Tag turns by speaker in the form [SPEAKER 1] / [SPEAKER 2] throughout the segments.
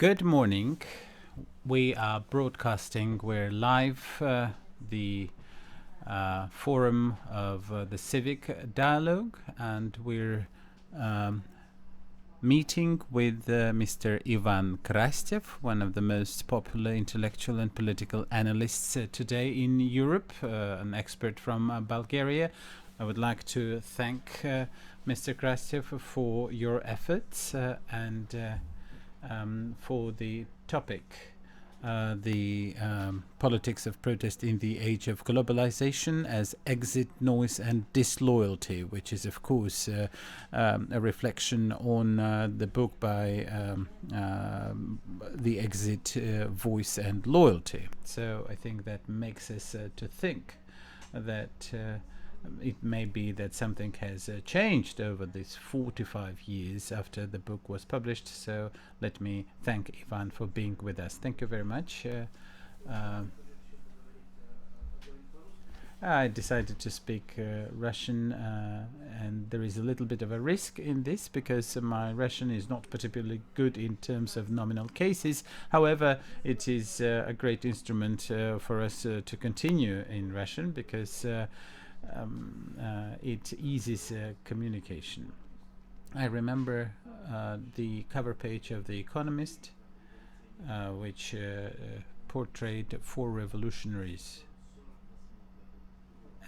[SPEAKER 1] Good morning. We are broadcasting. We're live, the forum of the civic dialogue, and we're meeting with Mr. Ivan Krastev, one of the most popular intellectual and political analysts today in Europe, an expert from Bulgaria. I would like to thank Mr. Krastev for your efforts and for the topic, the politics of protest in the age of globalization as exit, noise, and disloyalty, which is, of course, a reflection on the book by The Exit, Voice, and Loyalty. So I think that makes us to think that it may be that something has changed over these 45 years after the book was published. So let me thank Ivan for being with us. Thank you very much. I decided to speak Russian, and there is a little bit of a risk in this because my Russian is not particularly good in terms of nominal cases. However, it is a great instrument for us to continue in Russian because it eases communication. I remember the cover page of The Economist, which portrayed four revolutionaries.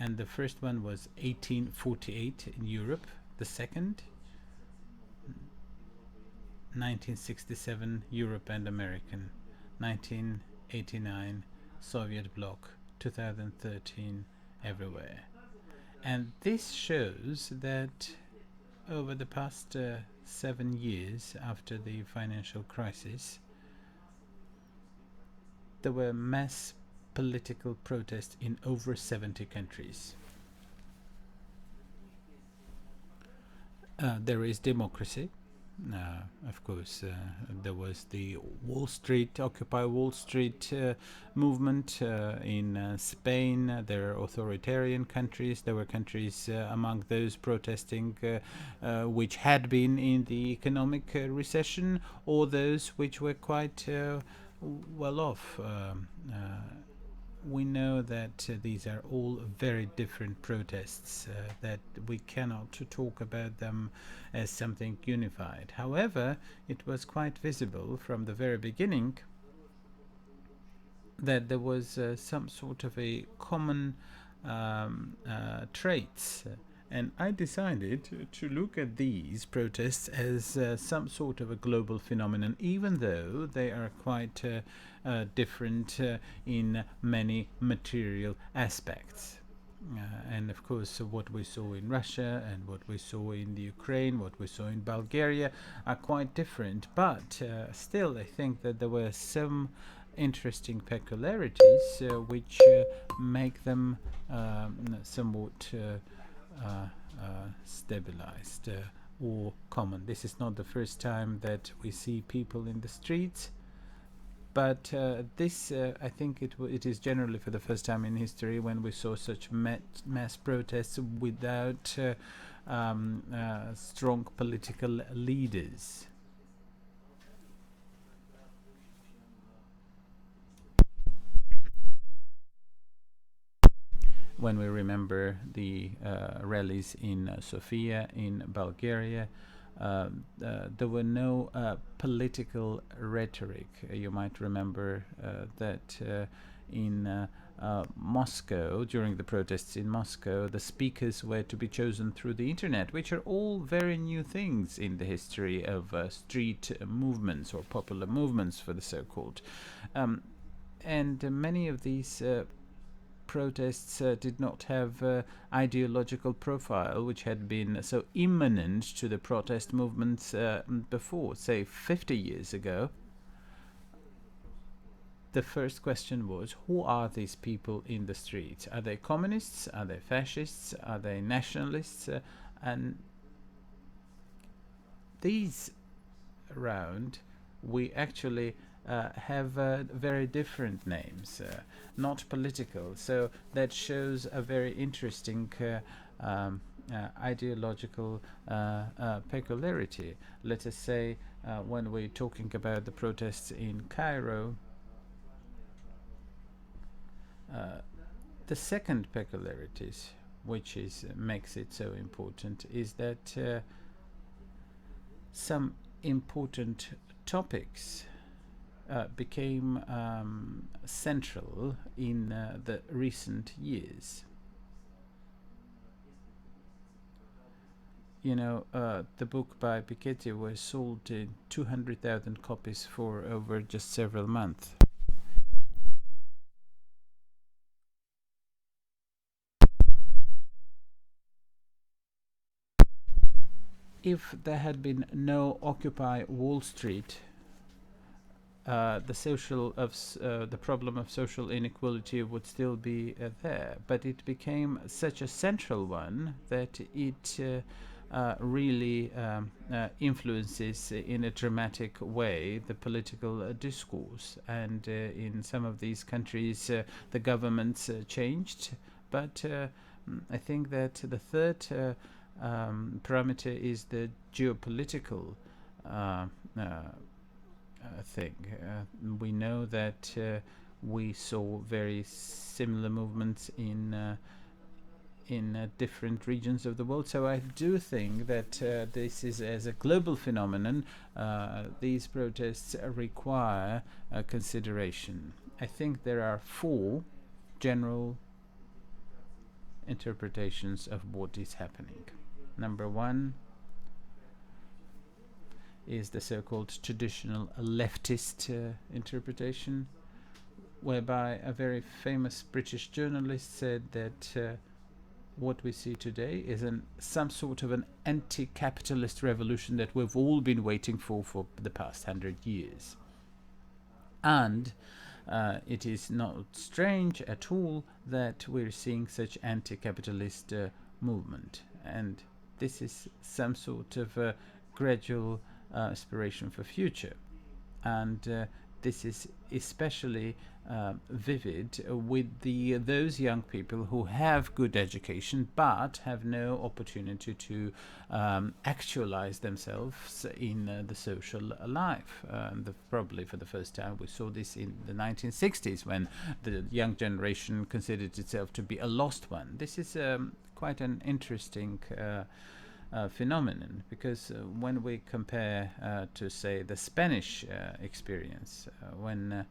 [SPEAKER 1] And the first one was 1848 in Europe, the second, 1967 Europe and American, 1989 Soviet bloc, 2013 everywhere. And this shows that over the past 7 years after the financial crisis, there were mass political protests in over 70 countries. There is democracy. Of course, there was the Occupy Wall Street movement in Spain. There are authoritarian countries. There were countries among those protesting which had been in the economic recession, or those which were quite well off. We know that these are all very different protests, that we cannot talk about them as something unified. However, it was quite visible from the very beginning that there was some sort of a common traits. And I decided to look at these protests as some sort of a global phenomenon, even though they are quite different in many material aspects. And of course, what we saw in Russia and what we saw in the Ukraine, what we saw in Bulgaria are quite different. But still, I think that there were some interesting peculiarities which make them somewhat stabilized or common. This is not the first time that we see people in the streets, but this, I think it is generally for the first time in history when we saw such mass protests without strong political leaders. When we remember the rallies in Sofia, in Bulgaria, there were no political rhetoric. You might remember that in Moscow, during the protests in Moscow, the speakers were to be chosen through the internet, which are all very new things in the history of street movements or popular movements for the so-called. And many of these protests did not have ideological profile, which had been so immanent to the protest movements before, say 50 years ago. The first question was, who are these people in the streets? Are they communists? Are they fascists? Are they nationalists? And these round, we actually have very different names, not political. So that shows a very interesting ideological peculiarity. Let us say when we're talking about the protests in Cairo, the second peculiarities, which is makes it so important, is that some important topics became central in the recent years. The book by Piketty was sold in 200,000 copies for over just several months. If there had been no Occupy Wall Street, the problem of social inequality would still be there, but it became such a central one that it really influences in a dramatic way the political discourse. And in some of these countries, the governments changed, but I think that the third parameter is the geopolitical thing. We know that we saw very similar movements in different regions of the world. So I do think that this is, as a global phenomenon, these protests require consideration. I think there are four general interpretations of what is happening. Number one is the so-called traditional leftist interpretation, whereby a very famous British journalist said that what we see today is some sort of an anti-capitalist revolution that we've all been waiting for the past 100 years. And it is not strange at all that we're seeing such anti-capitalist movement. And this is some sort of a gradual aspiration for future. And this is especially vivid with those young people who have good education but have no opportunity to actualize themselves in the social life. Probably for the first time we saw this in the 1960s, when the young generation considered itself to be a lost one. This is quite an interesting phenomenon, because when we compare to, say, the Spanish experience, when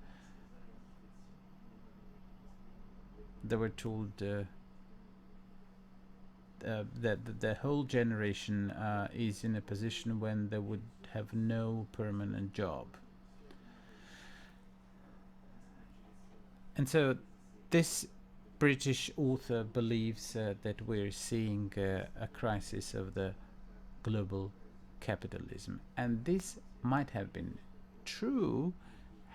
[SPEAKER 1] they were told that the whole generation is in a position when they would have no permanent job. And so this British author believes that we're seeing a crisis of the global capitalism. And this might have been true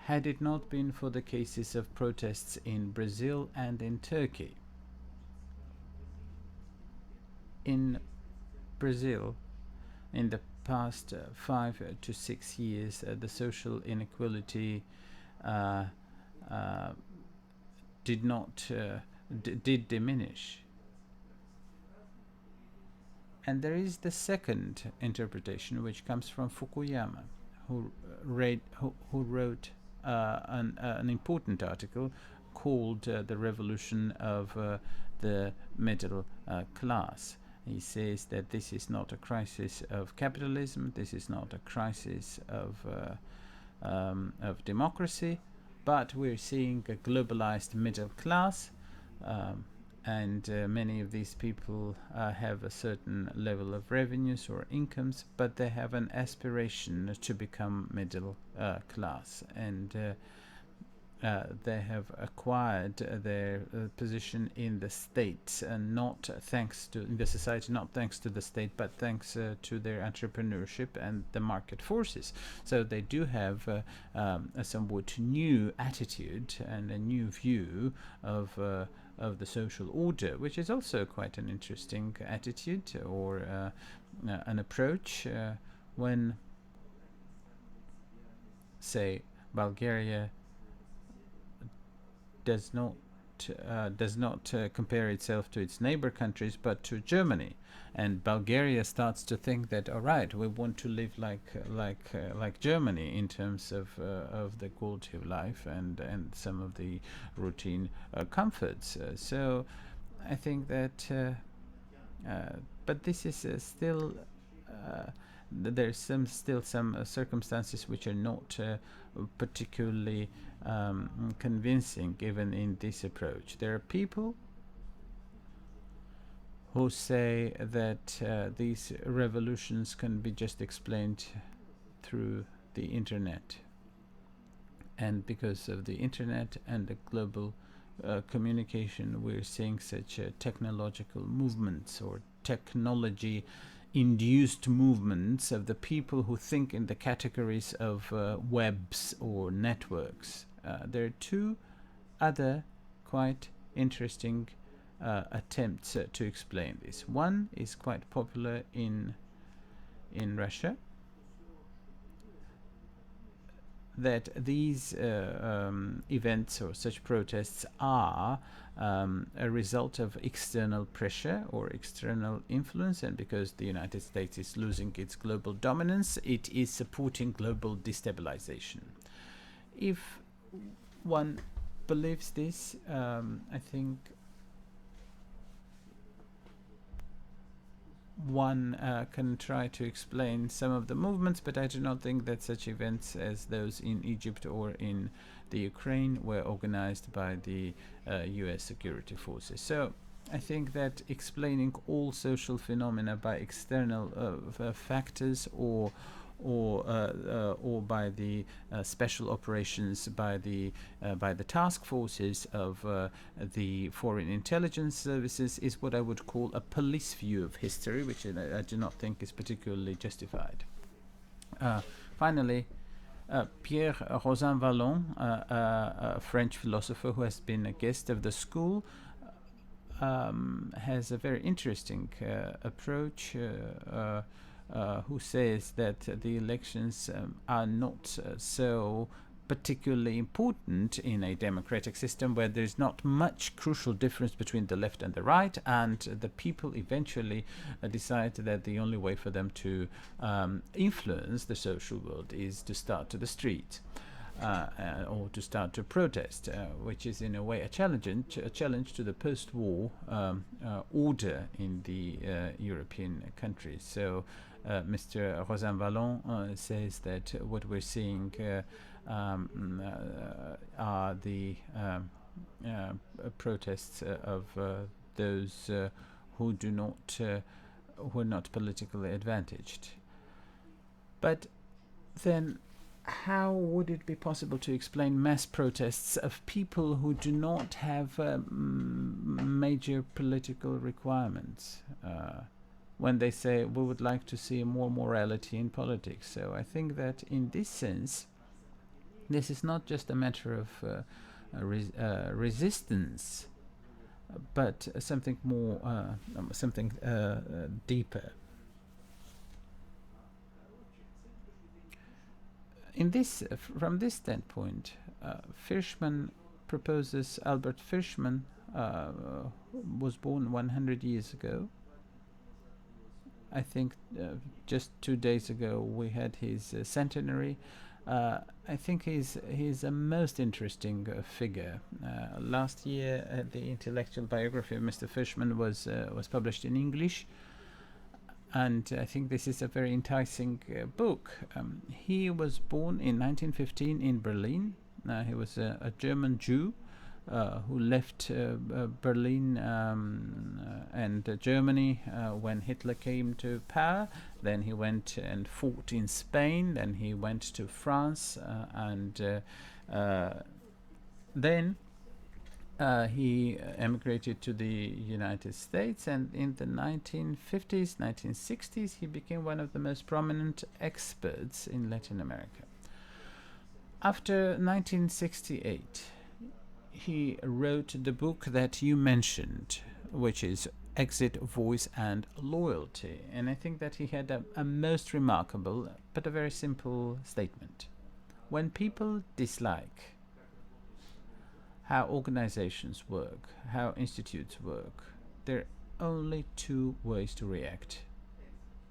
[SPEAKER 1] had it not been for the cases of protests in Brazil and in Turkey. In Brazil, in the past 5 to 6 years, the social inequality did diminish. And there is the second interpretation, which comes from Fukuyama, who wrote an important article called The Revolution of the Middle Class. He says that this is not a crisis of capitalism, this is not a crisis of democracy, but we're seeing a globalized middle class, and many of these people have a certain level of revenues or incomes, but they have an aspiration to become middle class, and they have acquired their position in the state, and not thanks to in the society, not thanks to the state, but thanks to their entrepreneurship and the market forces. So they do have a somewhat new attitude and a new view of the social order, which is also quite an interesting attitude or an approach when, say, Bulgaria does not does not compare itself to its neighbor countries, but to Germany. And Bulgaria starts to think that, all right, we want to live like Germany in terms of the quality of life and some of the routine comforts. So I think that, but this is still. There's still some circumstances which are not particularly convincing even in this approach. There are people who say that these revolutions can be just explained through the internet, and because of the internet and the global communication, we're seeing such technological movements or technology induced movements of the people who think in the categories of webs or networks. There are two other quite interesting attempts to explain this. One is quite popular in Russia, that these events or such protests are a result of external pressure or external influence, and because the United States is losing its global dominance, it is supporting global destabilization. If one believes this, I think one can try to explain some of the movements, but I do not think that such events as those in Egypt or in the Ukraine were organized by the US security forces. So I think that explaining all social phenomena by external factors or by the special operations by the task forces of the foreign intelligence services is what I would call a police view of history, which I do not think is particularly justified. Finally, Pierre Rosan Vallon, a French philosopher who has been a guest of the school, has a very interesting approach, who says that the elections are not so particularly important in a democratic system where there's not much crucial difference between the left and the right, and the people eventually decide that the only way for them to influence the social world is to start to the street. Or to start to protest, which is in a way a challenge to the post-war order in the European countries. So Mr. Rosan Vallon says that what we're seeing are the protests of those who are not politically advantaged. But then, how would it be possible to explain mass protests of people who do not have major political requirements when they say we would like to see more morality in politics? So I think that in this sense, this is not just a matter of resistance, but something more, something deeper. From this standpoint, Albert Fishman was born 100 years ago. I think just 2 days ago we had his centenary. I think he's a most interesting figure. Last year, the intellectual biography of Mr. Fishman was published in English. And I think this is a very enticing book. He was born in 1915 in Berlin. He was a German Jew who left Berlin and Germany when Hitler came to power. Then he went and fought in Spain. Then he went to France, and then he emigrated to the United States, and in the 1950s, 1960s, he became one of the most prominent experts in Latin America. After 1968, he wrote the book that you mentioned, which is Exit, Voice and Loyalty. And I think that he had a most remarkable but a very simple statement. When people dislike how organizations work, how institutes work, there are only two ways to react.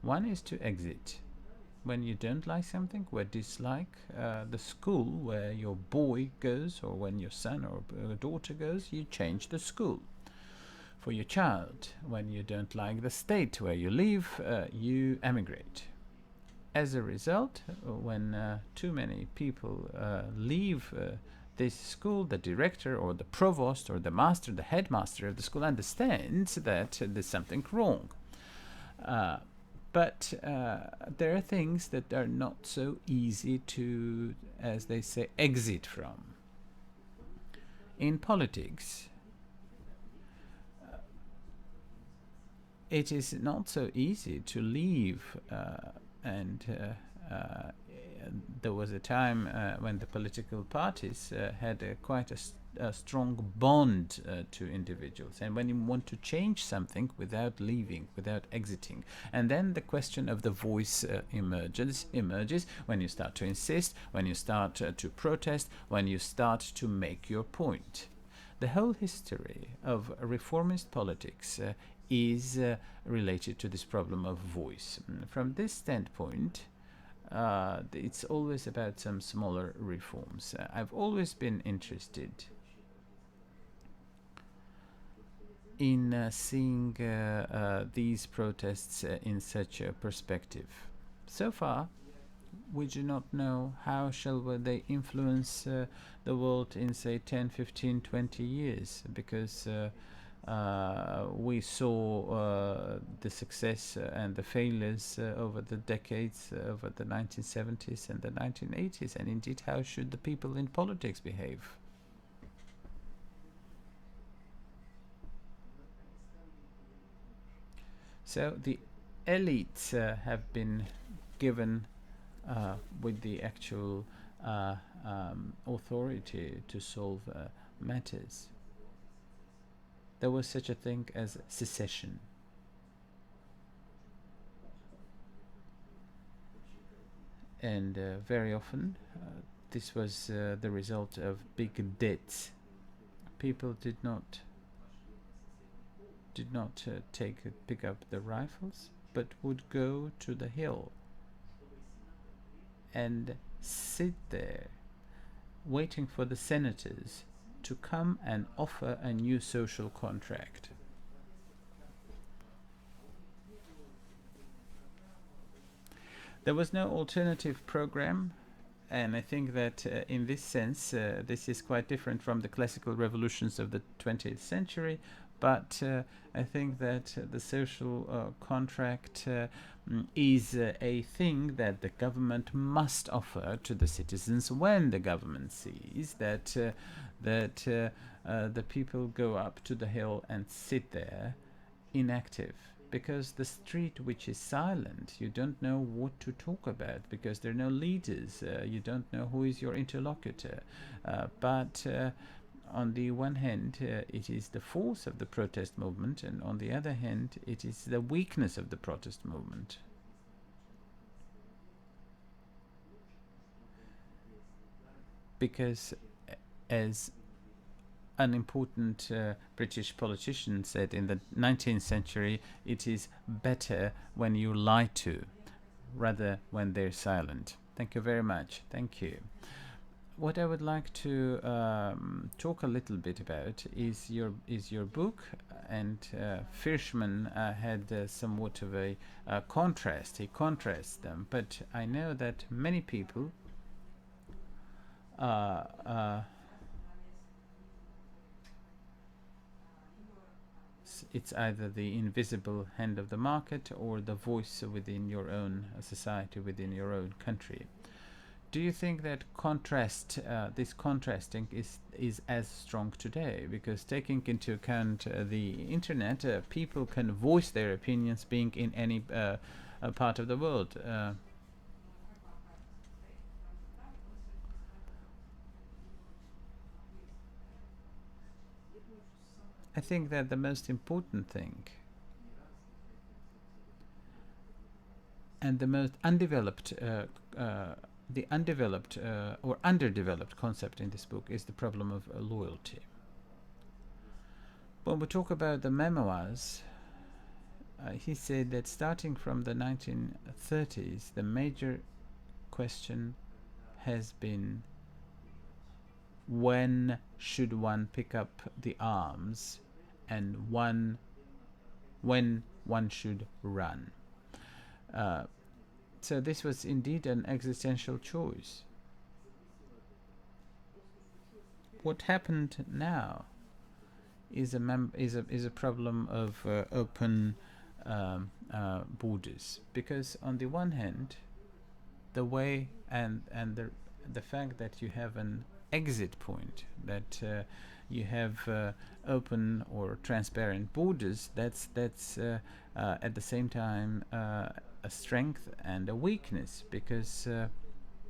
[SPEAKER 1] One is to exit. When you don't like something, or dislike the school where your boy goes, or when your son or daughter goes, you change the school. For your child, when you don't like the state where you live, you emigrate. As a result, when too many people leave this school, the director or the provost or the master, the headmaster of the school understands that there's something wrong. But there are things that are not so easy to, as they say, exit from. In politics, it is not so easy to leave, and there was a time when the political parties had quite a strong bond to individuals, and when you want to change something without leaving, without exiting, and then the question of the voice emerges when you start to insist, when you start to protest, when you start to make your point. The whole history of reformist politics is related to this problem of voice. From this standpoint, it's always about some smaller reforms. I've always been interested in seeing these protests in such a perspective. So far, we do not know how shall they influence the world in, say, 10, 15, 20 years, because we saw the success and the failures over the decades, over the 1970s and the 1980s, and indeed how should the people in politics behave? So the elites have been given with the actual authority to solve matters. There was such a thing as secession. And very often this was the result of big debts. People did not pick up the rifles, but would go to the hill and sit there waiting for the senators to come and offer a new social contract. There was no alternative program, and I think that in this sense this is quite different from the classical revolutions of the 20th century, but I think that the social contract is a thing that the government must offer to the citizens when the government sees that the people go up to the hill and sit there inactive. Because the street which is silent, you don't know what to talk about, because there are no leaders, you don't know who is your interlocutor. But on the one hand, it is the force of the protest movement, and on the other hand, it is the weakness of the protest movement. Because, as an important British politician said in the 19th century, it is better when you lie to, rather when they're silent. Thank you very much. Thank you. What I would like to talk a little bit about is your book, and Fishman had somewhat of a contrast. He contrasts them, but I know that many people it's either the invisible hand of the market or the voice within your own society, within your own country. Do you think that this contrasting is as strong today? Because taking into account the internet, people can voice their opinions being in any part of the world. I think that the most important thing and the most undeveloped the undeveloped or underdeveloped concept in this book is the problem of loyalty. When we talk about the memoirs, he said that starting from the 1930s, the major question has been, when should one pick up the arms, and when one should run. So this was indeed an existential choice. What happened now is a problem of open borders, because on the one hand, the way and the fact that you have an exit point, that you have open or transparent borders, that's at the same time a strength and a weakness, because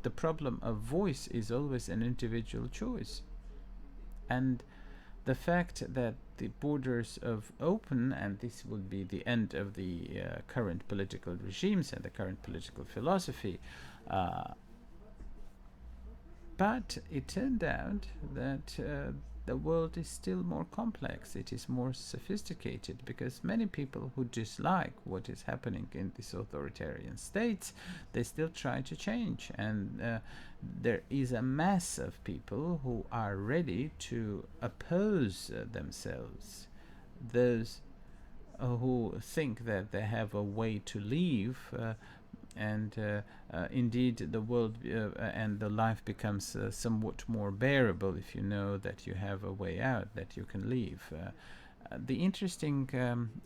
[SPEAKER 1] the problem of voice is always an individual choice. And the fact that the borders of open, and this would be the end of the current political regimes and the current political philosophy, but it turned out that the world is still more complex. It is more sophisticated, because many people who dislike what is happening in these authoritarian states, they still try to change. And there is a mass of people who are ready to oppose themselves. Those who think that they have a way to leave, and indeed the world and the life becomes somewhat more bearable if you know that you have a way out, that you can leave. The interesting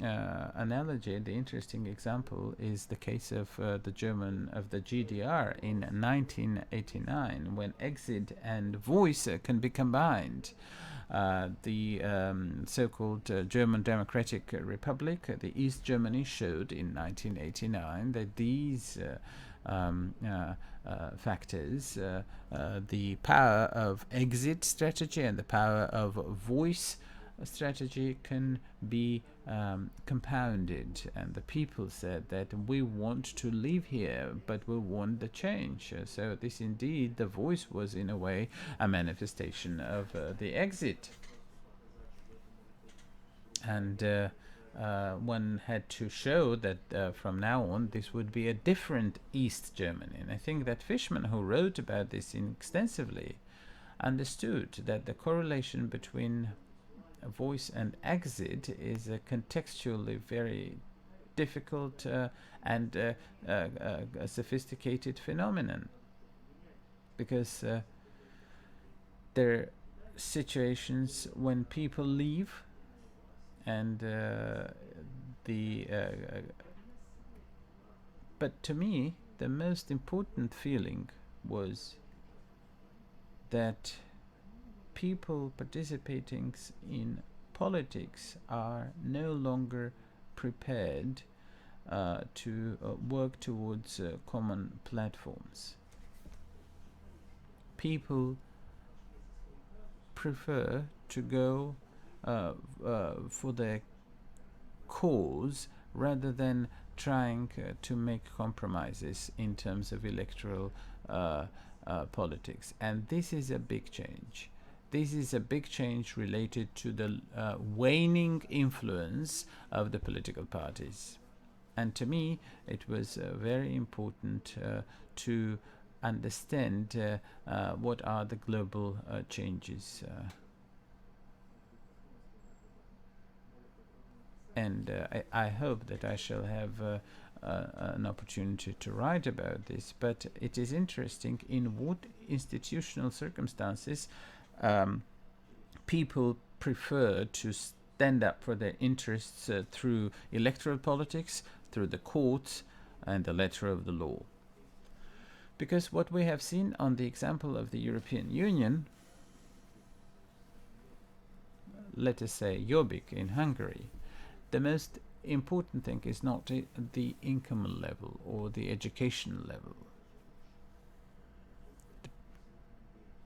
[SPEAKER 1] analogy, the interesting example is the case of the GDR in 1989, when exit and voice can be combined. The so-called German Democratic Republic, the East Germany, showed in 1989 that these factors, the power of exit strategy and the power of voice strategy, can be compounded. And the people said that we want to live here, but we want the change. So this indeed, the voice was in a way a manifestation of the exit. And one had to show that from now on this would be a different East Germany. And I think that Fishman, who wrote about this extensively, understood that the correlation between voice and exit is a contextually very difficult and a sophisticated phenomenon, because there are situations when people leave, and but to me the most important feeling was that people participating in politics are no longer prepared to work towards common platforms. People prefer to go for their cause rather than trying to make compromises in terms of electoral politics. And this is a big change. This is a big change related to the waning influence of the political parties. And to me, it was very important to understand what are the global changes. And I hope that I shall have an opportunity to write about this. But it is interesting in what institutional circumstances people prefer to stand up for their interests through electoral politics, through the courts, and the letter of the law. Because what we have seen on the example of the European Union, let us say Jobbik in Hungary, the most important thing is not the income level or the education level.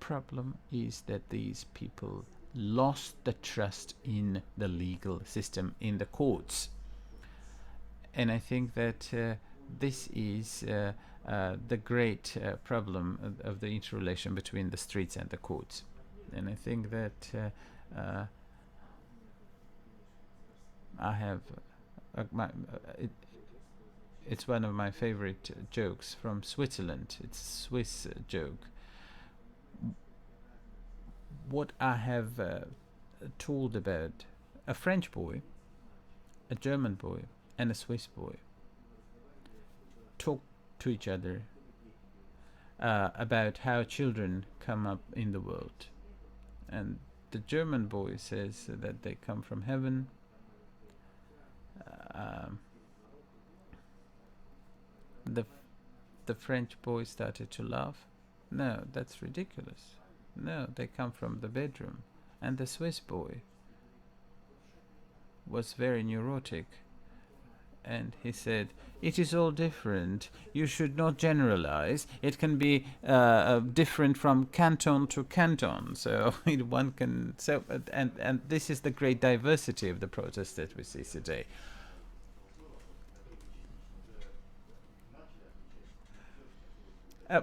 [SPEAKER 1] Problem is that these people lost the trust in the legal system, in the courts. And I think that this is the great problem of the interrelation between the streets and the courts. And I think that I have it's one of my favorite jokes from Switzerland. It's a Swiss joke. What I have told about a French boy, a German boy, and a Swiss boy talk to each other about how children come up in the world. And the German boy says that they come from heaven. The French boy started to laugh. No, that's ridiculous. No, they come from the bedroom. And the Swiss boy was very neurotic. And he said, it is all different. You should not generalize. It can be different from canton to canton. So one can. And this is the great diversity of the protest that we see today.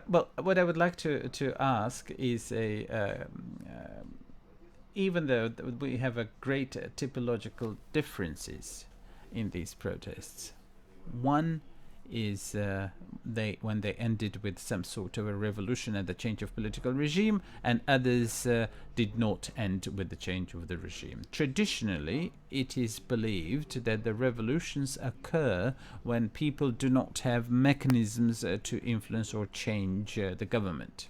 [SPEAKER 1] Well, what I would like to ask is even though we have a great typological differences in these protests, one is when they ended with some sort of a revolution and the change of political regime, and others did not end with the change of the regime. Traditionally, it is believed that the revolutions occur when people do not have mechanisms to influence or change the government,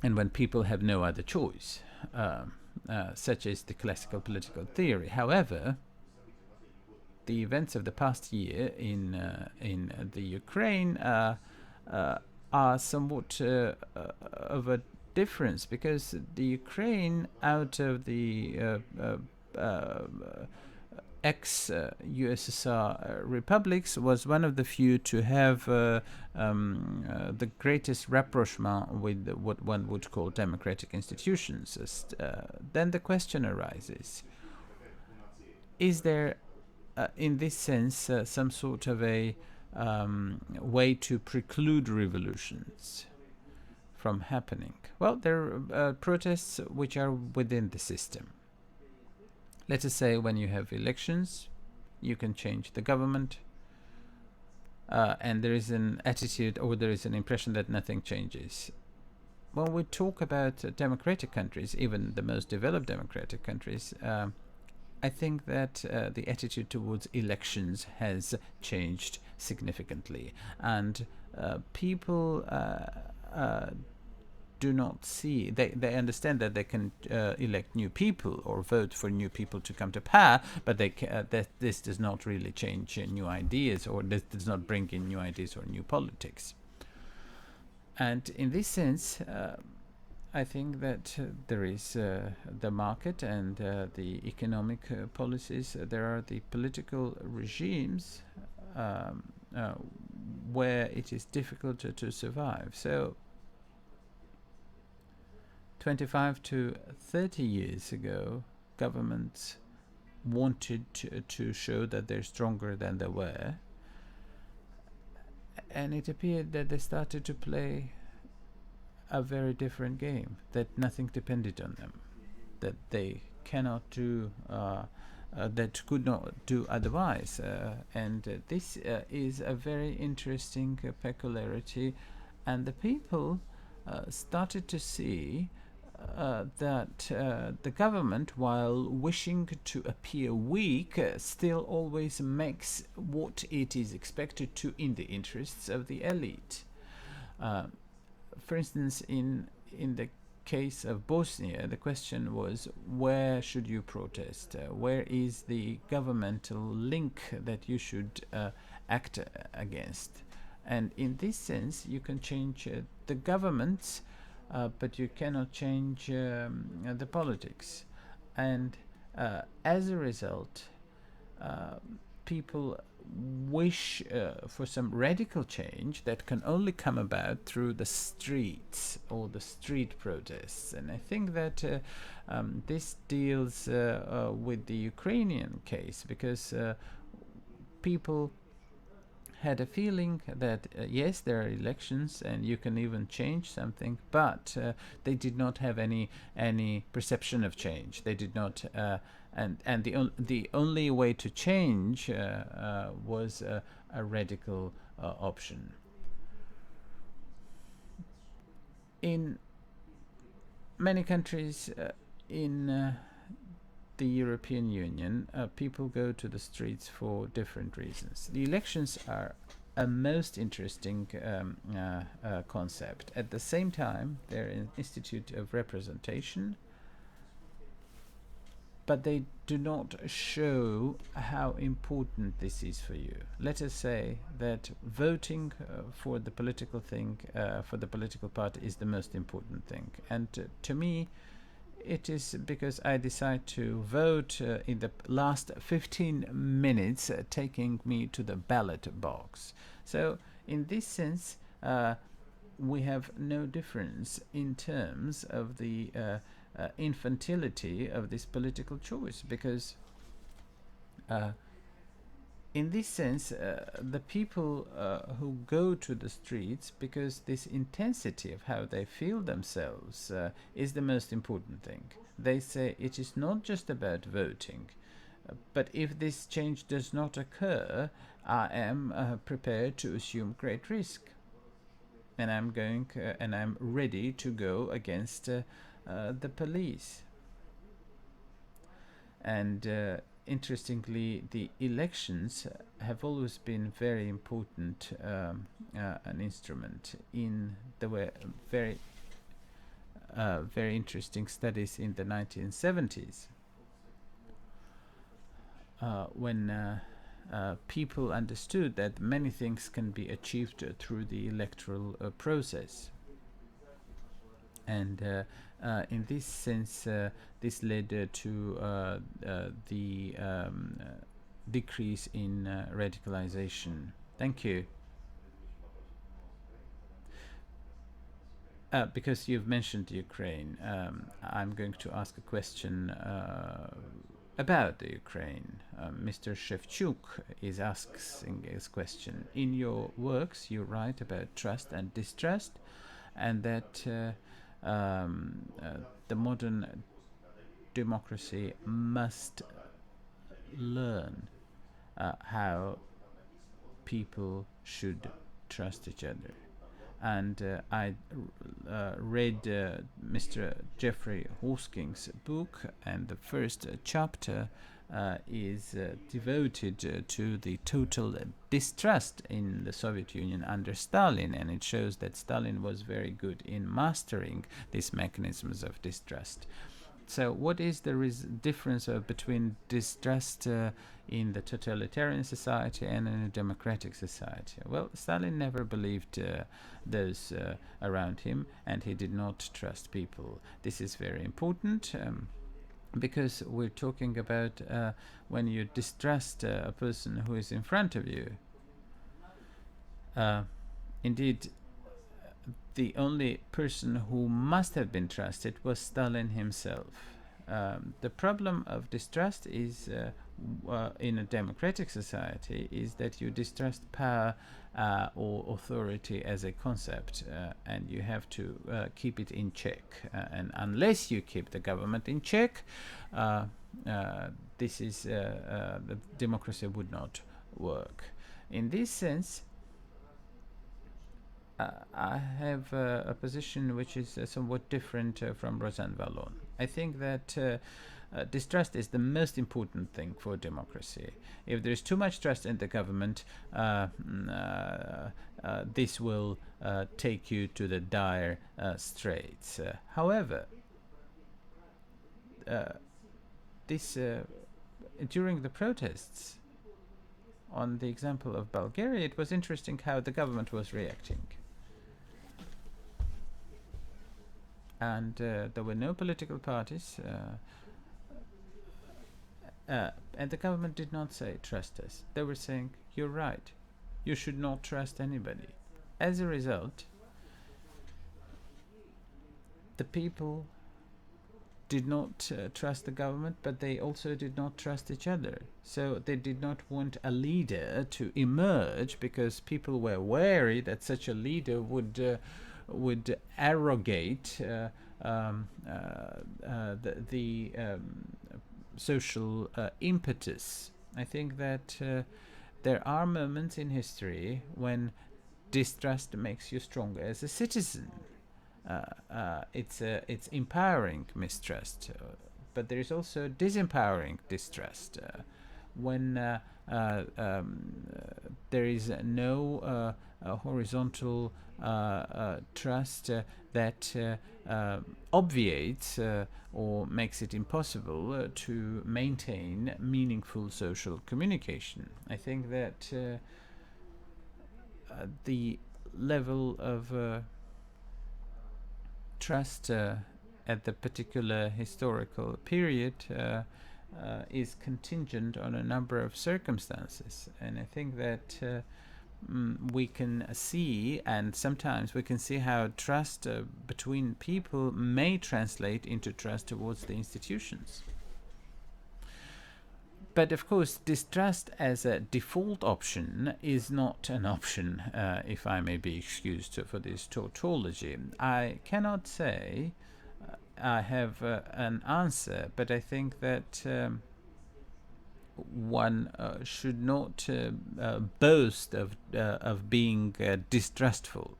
[SPEAKER 1] and when people have no other choice, such as the classical political theory. However, the events of the past year in the Ukraine are somewhat of a difference, because the Ukraine, out of the ex-USSR republics, was one of the few to have the greatest rapprochement with what one would call democratic institutions. Then the question arises, is there in this sense some sort of a way to preclude revolutions from happening? Well, there are protests which are within the system. Let us say when you have elections, you can change the government, and there is an attitude, or there is an impression that nothing changes. When we talk about democratic countries, even the most developed democratic countries, I think that the attitude towards elections has changed significantly, and people do not see, they understand that they can elect new people or vote for new people to come to power, but that this does not really change new ideas, or this does not bring in new ideas or new politics. And in this sense, I think that there is the market and the economic policies. There are the political regimes where it is difficult to survive. So 25 to 30 years ago, governments wanted to show that they're stronger than they were, and it appeared that they started to play a very different game, that nothing depended on them, that they cannot do, that could not do otherwise. And this is a very interesting peculiarity, and the people started to see that the government, while wishing to appear weak, still always makes what it is expected to in the interests of the elite. For instance, in the case of Bosnia, the question was, where should you protest? Where is the governmental link that you should act against? And in this sense, you can change the governments, but you cannot change the politics. And as a result, people wish for some radical change that can only come about through the streets or the street protests. And I think that this deals with the Ukrainian case, because people had a feeling that yes, there are elections and you can even change something, but they did not have any perception of change. They did not, and the only way to change was a radical option. In many countries in the European Union, people go to the streets for different reasons. The elections are a most interesting concept. At the same time, they're an institute of representation, but they do not show how important this is for you. Let us say that voting for the political thing, for the political party, is the most important thing. And to me, it is because I decide to vote in the last 15 minutes, taking me to the ballot box. So, in this sense, we have no difference in terms of the infantility of this political choice, because in this sense, the people who go to the streets, because this intensity of how they feel themselves is the most important thing. They say it is not just about voting, but if this change does not occur, I am prepared to assume great risk, and I'm ready to go against the police. And interestingly, the elections have always been very important an instrument in the way very interesting studies in the 1970s when people understood that many things can be achieved through the electoral process. And in this sense, this led to the decrease in radicalization. Thank you. Because you've mentioned Ukraine, I'm going to ask a question about the Ukraine. Mr. Shevchuk is asking this question. In your works, you write about trust and distrust, and that the modern democracy must learn how people should trust each other. And I read Mr. Jeffrey Hosking's book, and the first chapter is devoted to the total distrust in the Soviet Union under Stalin, and it shows that Stalin was very good in mastering these mechanisms of distrust. So what is the difference between distrust in the totalitarian society and in a democratic society? Well, Stalin never believed those around him, and he did not trust people. This is very important because we're talking about when you distrust a person who is in front of you. Indeed, the only person who must have been trusted was Stalin himself. The problem of distrust is in a democratic society is that you distrust power or authority as a concept, and you have to keep it in check. And unless you keep the government in check, this is the democracy would not work. In this sense, I have a position which is somewhat different from Rosanne Vallon. I think that distrust is the most important thing for democracy. If there is too much trust in the government, this will take you to the dire straits. However, during the protests, on the example of Bulgaria, it was interesting how the government was reacting. And there were no political parties, and the government did not say, trust us. They were saying, you're right, you should not trust anybody. As a result, the people did not trust the government, but they also did not trust each other. So they did not want a leader to emerge because people were wary that such a leader would arrogate the social impetus. I think that there are moments in history when distrust makes you stronger as a citizen. It's empowering mistrust, but there is also disempowering distrust. When there is no horizontal trust that obviates or makes it impossible to maintain meaningful social communication. I think that the level of trust at the particular historical period is contingent on a number of circumstances, and I think that we can see, and sometimes we can see how trust between people may translate into trust towards the institutions. But of course, distrust as a default option is not an option, if I may be excused for this tautology. I cannot say I have an answer, but I think that one should not boast of being distrustful.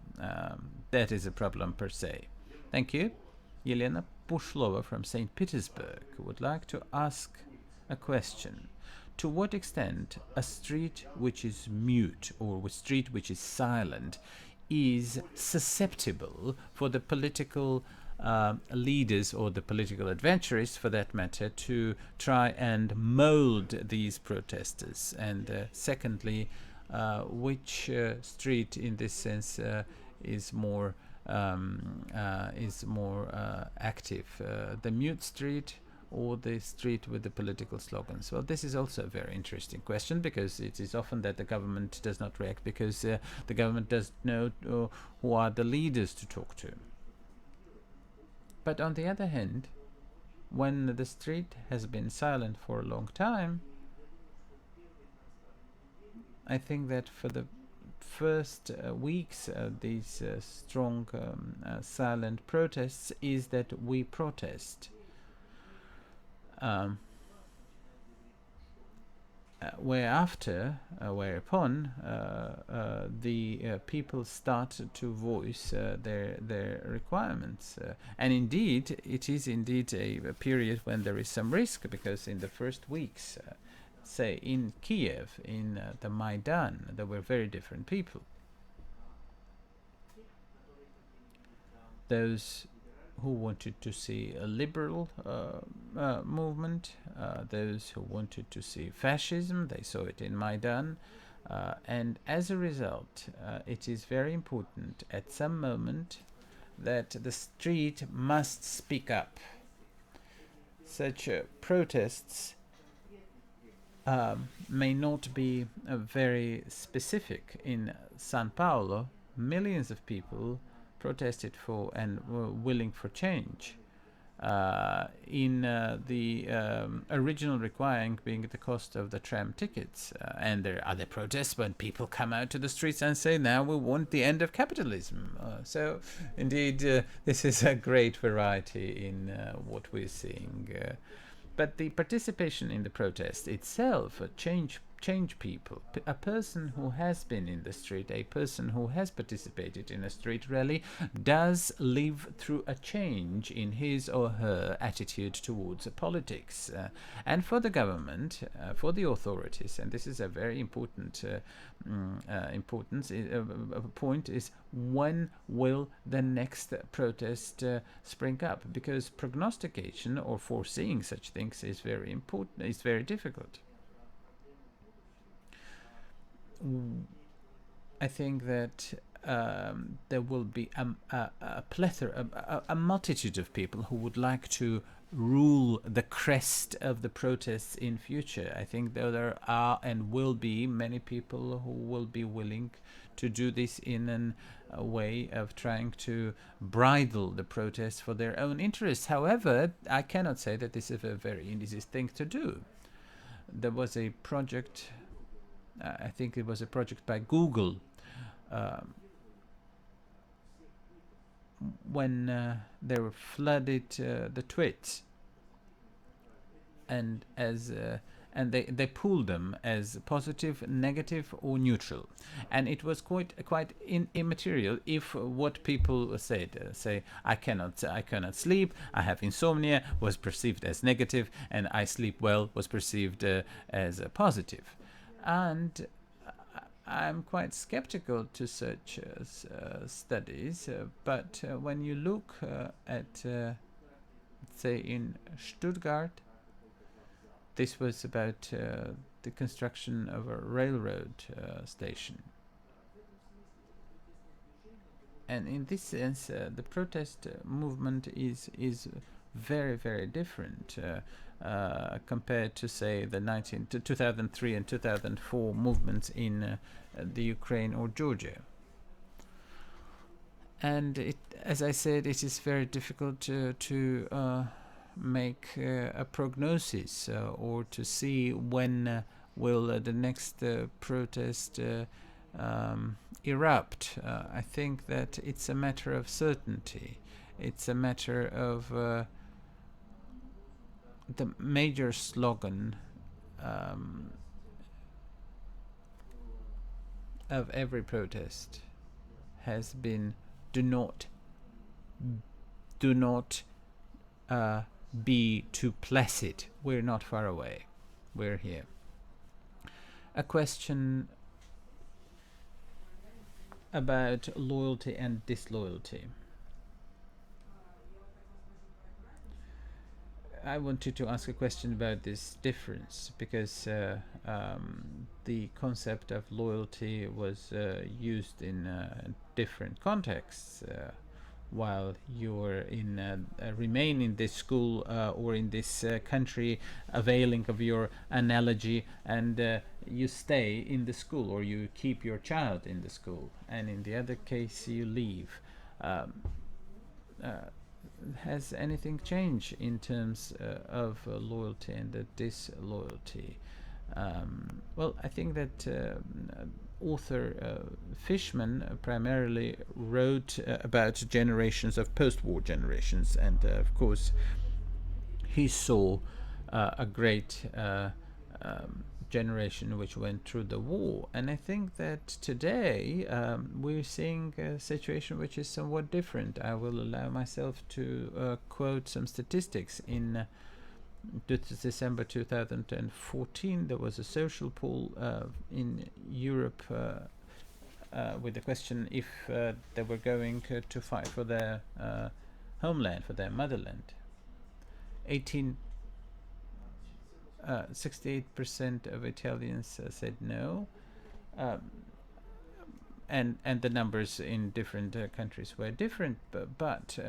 [SPEAKER 1] That is a problem per se. Thank you. Yelena Pushlova from St. Petersburg would like to ask a question. To what extent a street which is mute or a street which is silent is susceptible for the political leaders or the political adventurers, for that matter, to try and mold these protesters? And secondly, which street in this sense is more active, the mute street or the street with the political slogans? Well, this is also a very interesting question, because it is often that the government does not react because the government does know who are the leaders to talk to. But on the other hand, when the street has been silent for a long time, I think that for the first weeks of these strong silent protests is that we protest. Whereupon the people start to voice their requirements, and indeed it is indeed a period when there is some risk, because in the first weeks, say in Kiev, in the Maidan, there were very different people. Those who wanted to see a liberal movement, those who wanted to see fascism, they saw it in Maidan, and as a result, it is very important at some moment that the street must speak up. Such protests may not be very specific. In São Paulo, millions of people protested for and were willing for change. In the original requiring being the cost of the tram tickets. And there are other protests when people come out to the streets and say, now we want the end of capitalism. So indeed, this is a great variety in what we're seeing. But the participation in the protest itself change people. A person who has been in the street, a person who has participated in a street rally, does live through a change in his or her attitude towards politics. And for the government, for the authorities, and this is a very important point, is when will the next protest spring up? Because prognostication or foreseeing such things is very important, is very difficult. I think that there will be a plethora, a multitude of people who would like to rule the crest of the protests in future. I think there are and will be many people who will be willing to do this in a way of trying to bridle the protests for their own interests. However, I cannot say that this is a very easy thing to do. There was a project, I think it was a project by Google, when they were flooded the tweets, and they pooled them as positive, negative, or neutral, and it was quite immaterial if what people said, say I cannot sleep, I have insomnia, was perceived as negative, and I sleep well was perceived as positive. And I'm quite skeptical to such studies, but when you look at, say, in Stuttgart, this was about the construction of a railroad station. And in this sense, the protest movement is very, very different compared to, say, the 2003 and 2004 movements in the Ukraine or Georgia. And as I said, it is very difficult to make a prognosis or to see when will the next protest erupt. I think that it's a matter of certainty. It's a matter of the major slogan of every protest has been do not be too placid. We're not far away. We're here. A question about loyalty and disloyalty. I wanted to ask a question about this difference, because the concept of loyalty was used in different contexts. While you're remain in this school or in this country, availing of your analogy, and you stay in the school, or you keep your child in the school, and in the other case you leave. Has anything changed in terms of loyalty and the disloyalty? Well, I think that author Fishman primarily wrote about generations of post-war generations, and of course he saw a great generation which went through the war, and I think that today we're seeing a situation which is somewhat different. I will allow myself to quote some statistics. In December 2014, there was a social poll in Europe with the question if they were going to fight for their homeland, for their motherland. 68% of Italians said no, and the numbers in different countries were different. But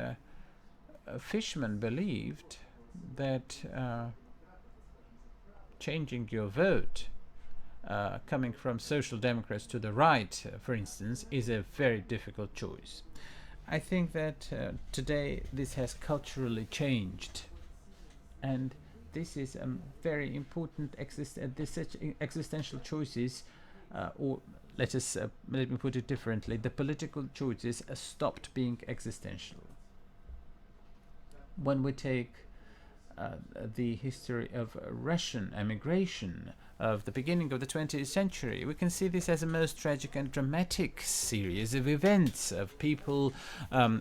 [SPEAKER 1] Fishman believed that changing your vote, coming from Social Democrats to the right, for instance, is a very difficult choice. I think that today this has culturally changed, and this is a very important existential choices, or let me put it differently: the political choices stopped being existential. When we take the history of Russian emigration of the beginning of the 20th century, we can see this as a most tragic and dramatic series of events, of people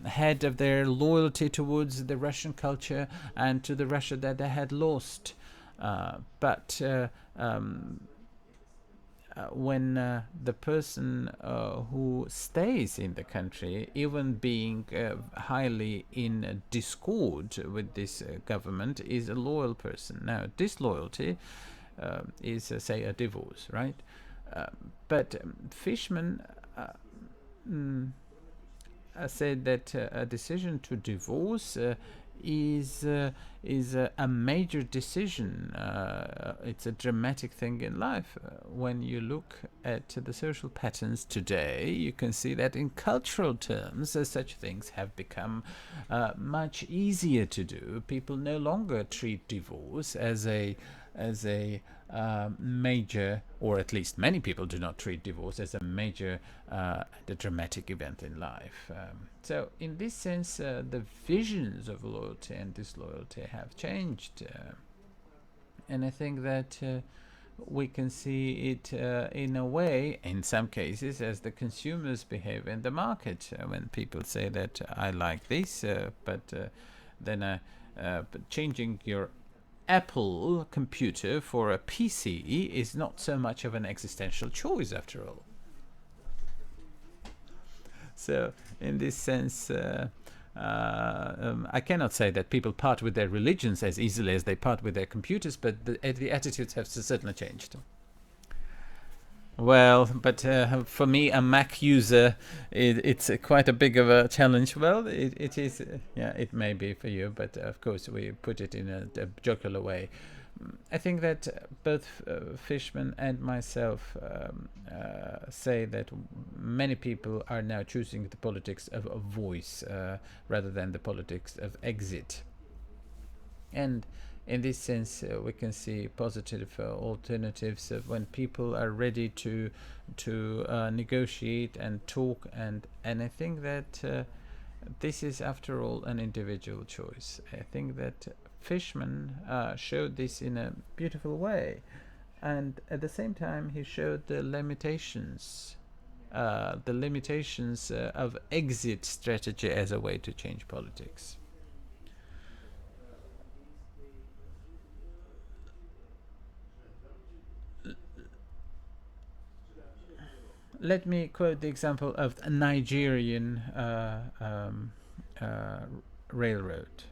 [SPEAKER 1] had of their loyalty towards the Russian culture and to the Russia that they had lost. But when the person who stays in the country, even being highly in discord with this government, is a loyal person. Now, disloyalty is, say, a divorce, right? But Fishman said that a decision to divorce is a major decision. It's a dramatic thing in life. When you look at the social patterns today, you can see that in cultural terms, such things have become much easier to do. People no longer treat divorce as a major, or at least many people do not treat divorce as a major, the dramatic event in life. So, in this sense, the visions of loyalty and disloyalty have changed, and I think that we can see it in a way, in some cases, as the consumers behave in the market. When people say that I like this, but then but changing your Apple computer for a PC is not so much of an existential choice after all. So, in this sense, I cannot say that people part with their religions as easily as they part with their computers, but the attitudes have certainly changed. Well, but for me, a Mac user, it's quite a big of a challenge. Well, it is, yeah, it may be for you, but of course we put it in a jocular way. I think that both Fishman and myself say that many people are now choosing the politics of voice rather than the politics of exit. And in this sense, we can see positive alternatives when people are ready to negotiate and talk, and I think that this is, after all, an individual choice. I think that Fishman showed this in a beautiful way, and at the same time, he showed the limitations of exit strategy as a way to change politics. Let me quote the example of a Nigerian railroad.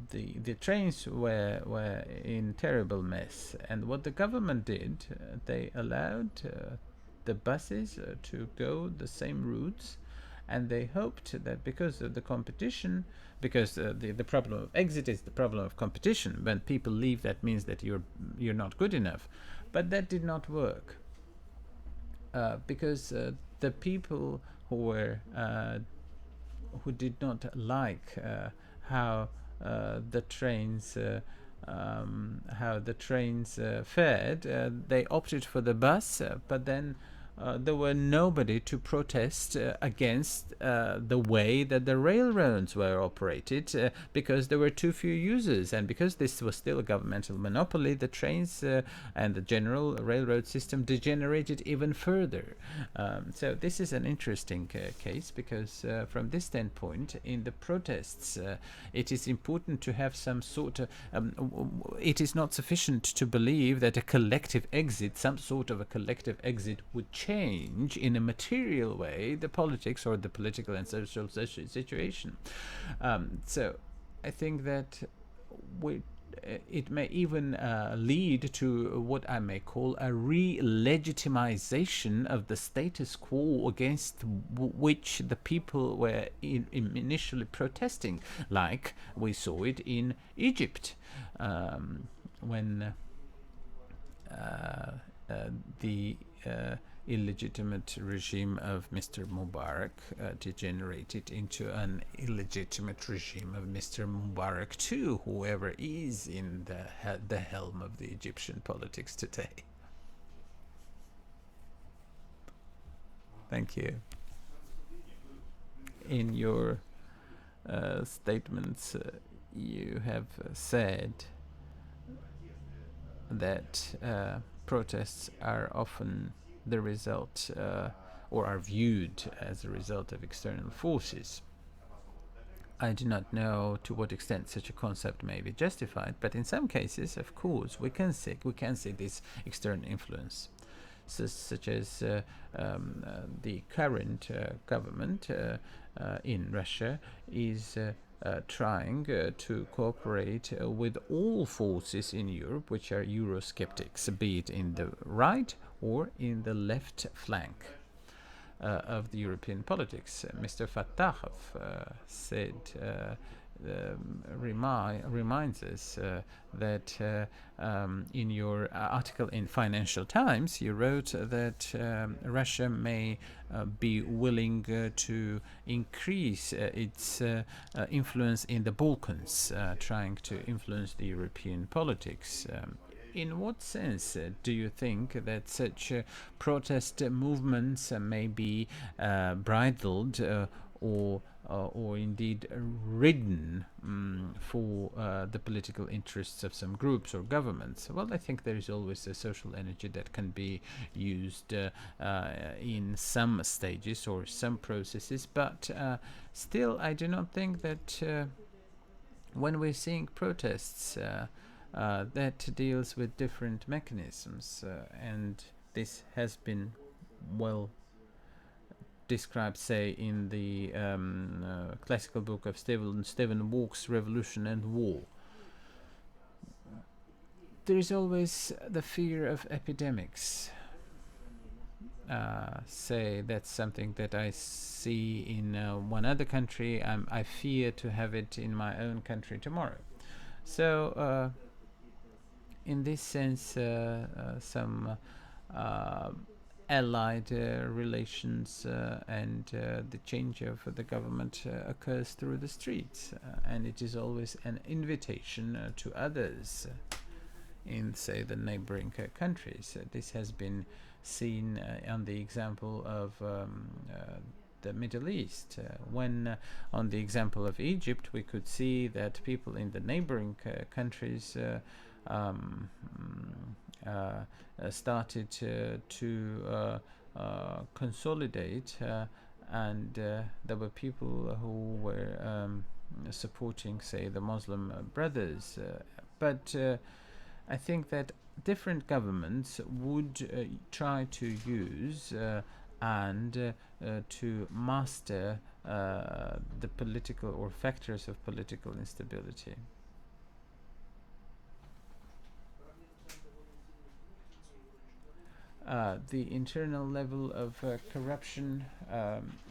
[SPEAKER 1] The trains were in terrible mess, and what the government did, they allowed the buses to go the same routes, and they hoped that because of the competition, because the problem of exit is the problem of competition. When people leave, that means that you're not good enough, but that did not work. Because the people who did not like how the trains fared, they opted for the bus, but then there were nobody to protest against the way that the railroads were operated, because there were too few users, and because this was still a governmental monopoly, the trains and the general railroad system degenerated even further. So this is an interesting case, because from this standpoint, in the protests, it is important to have some sort of it is not sufficient to believe that a collective exit, some sort of a collective exit, would change in a material way the politics or the political and social situation. So I think that it may even lead to what I may call a re-legitimization of the status quo against which the people were initially protesting, like we saw it in Egypt when the illegitimate regime of Mr. Mubarak degenerated into an illegitimate regime of Mr. Mubarak too, whoever is in the helm of the Egyptian politics today. Thank you. In your statements, you have said that protests are often the result or are viewed as a result of external forces. I do not know to what extent such a concept may be justified, but in some cases, of course, we can see this external influence, such as the current government in Russia is trying to cooperate with all forces in Europe which are Eurosceptics, be it in the right or in the left flank of the European politics. Mr. Fatahov said reminds us that in your article in Financial Times, you wrote that Russia may be willing to increase its influence in the Balkans, trying to influence the European politics. In what sense do you think that such protest movements may be bridled or indeed ridden for the political interests of some groups or governments? Well, I think there is always a social energy that can be used in some stages or some processes, but still I do not think that when we're seeing protests that deals with different mechanisms, and this has been well described, say, in the classical book of Stephen Walk's Revolution and War. There is always the fear of epidemics. Say that's something that I see in one other country. I fear to have it in my own country tomorrow. So in this sense, some allied relations and the change of the government occurs through the streets, and it is always an invitation to others in, say, the neighboring countries. This has been seen on the example of the Middle East. When on the example of Egypt, we could see that people in the neighboring countries started to consolidate, and there were people who were supporting, say, the Muslim Brothers. But I think that different governments would try to use and to master the political or factors of political instability. The internal level of corruption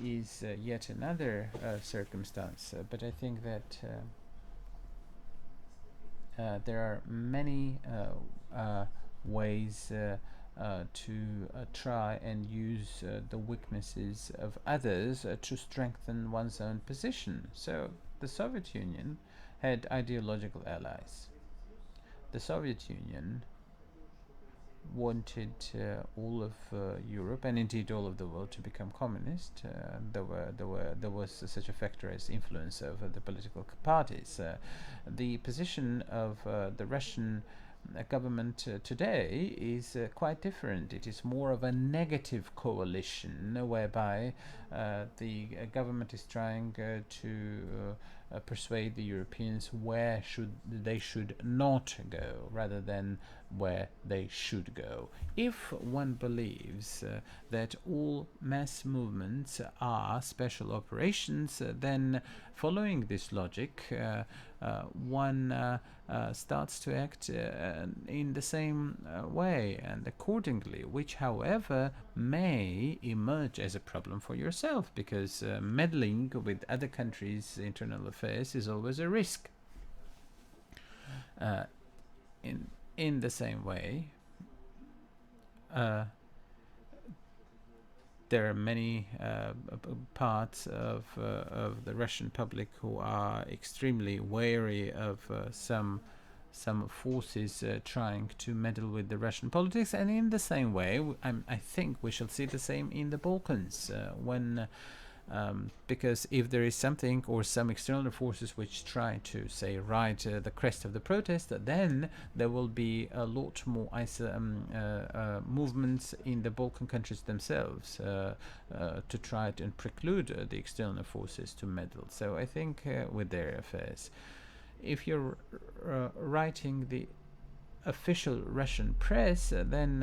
[SPEAKER 1] is yet another circumstance, but I think that there are many ways to try and use the weaknesses of others to strengthen one's own position. So the Soviet Union had ideological allies. The Soviet Union wanted all of Europe and indeed all of the world to become communist. There was such a factor as influence of the political parties. The position of the Russian government today is quite different. It is more of a negative coalition whereby the government is trying to persuade the Europeans where they should not go rather than where they should go. If one believes that all mass movements are special operations, then following this logic, one starts to act in the same way and accordingly, which, however, may emerge as a problem for yourself, because meddling with other countries' internal affairs is always a risk. In the same way, there are many parts of the Russian public who are extremely wary of some forces trying to meddle with the Russian politics, and in the same way, I think we shall see the same in the Balkans because if there is something or some external forces which try to, say, ride the crest of the protest, then there will be a lot more movements in the Balkan countries themselves to try and preclude the external forces to meddle. So I think with their affairs, if you're writing the official Russian press, then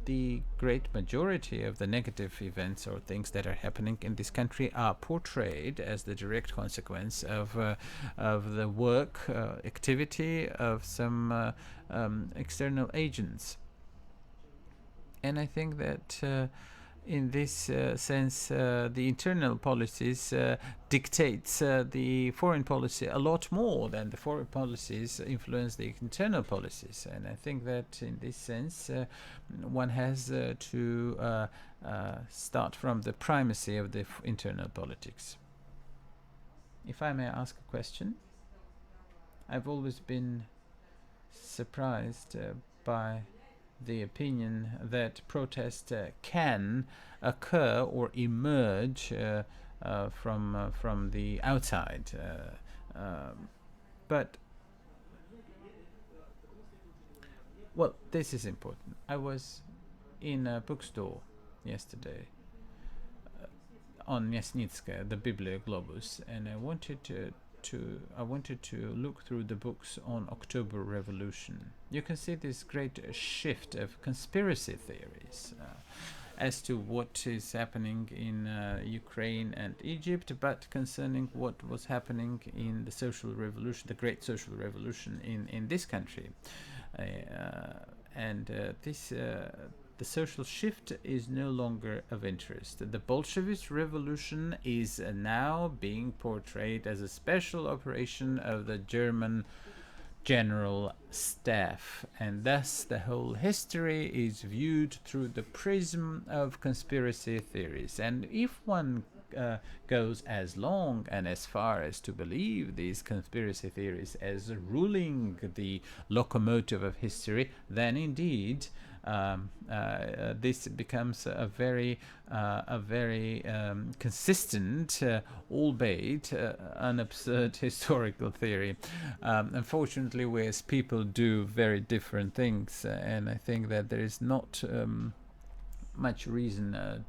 [SPEAKER 1] the great majority of the negative events or things that are happening in this country are portrayed as the direct consequence of the work activity of some external agents. And I think that in this sense, the internal policies dictates the foreign policy a lot more than the foreign policies influence the internal policies. And I think that in this sense, one has to start from the primacy of the internal politics. If I may ask a question, I've always been surprised by the opinion that protest can occur or emerge from the outside, but well, this is important. I was in a bookstore yesterday on Yasnitska, the Biblia Globus, and I wanted to look through the books on October Revolution. You can see this great shift of conspiracy theories as to what is happening in Ukraine and Egypt, but concerning what was happening in the social revolution, the great social revolution in this country. The social shift is no longer of interest. The Bolshevist revolution is now being portrayed as a special operation of the German general staff, and thus the whole history is viewed through the prism of conspiracy theories. And if one goes as long and as far as to believe these conspiracy theories as ruling the locomotive of history, then indeed this becomes a very consistent, albeit an absurd historical theory. Unfortunately, we as people do very different things, and I think that there is not much reason.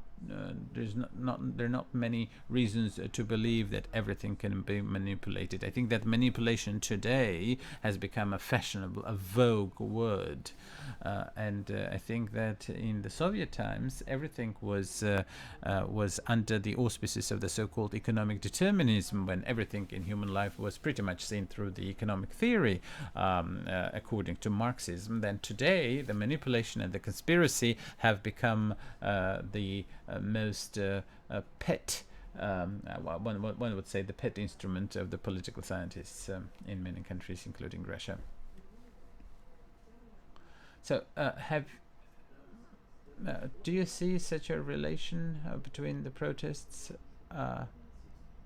[SPEAKER 1] There are not many reasons to believe that everything can be manipulated. I think that manipulation today has become a fashionable, a vogue word, and I think that in the Soviet times everything was under the auspices of the so-called economic determinism, when everything in human life was pretty much seen through the economic theory, according to Marxism. Then today the manipulation and the conspiracy have become the most pet, one would say, the pet instrument of the political scientists in many countries, including Russia. So, do you see such a relation between the protests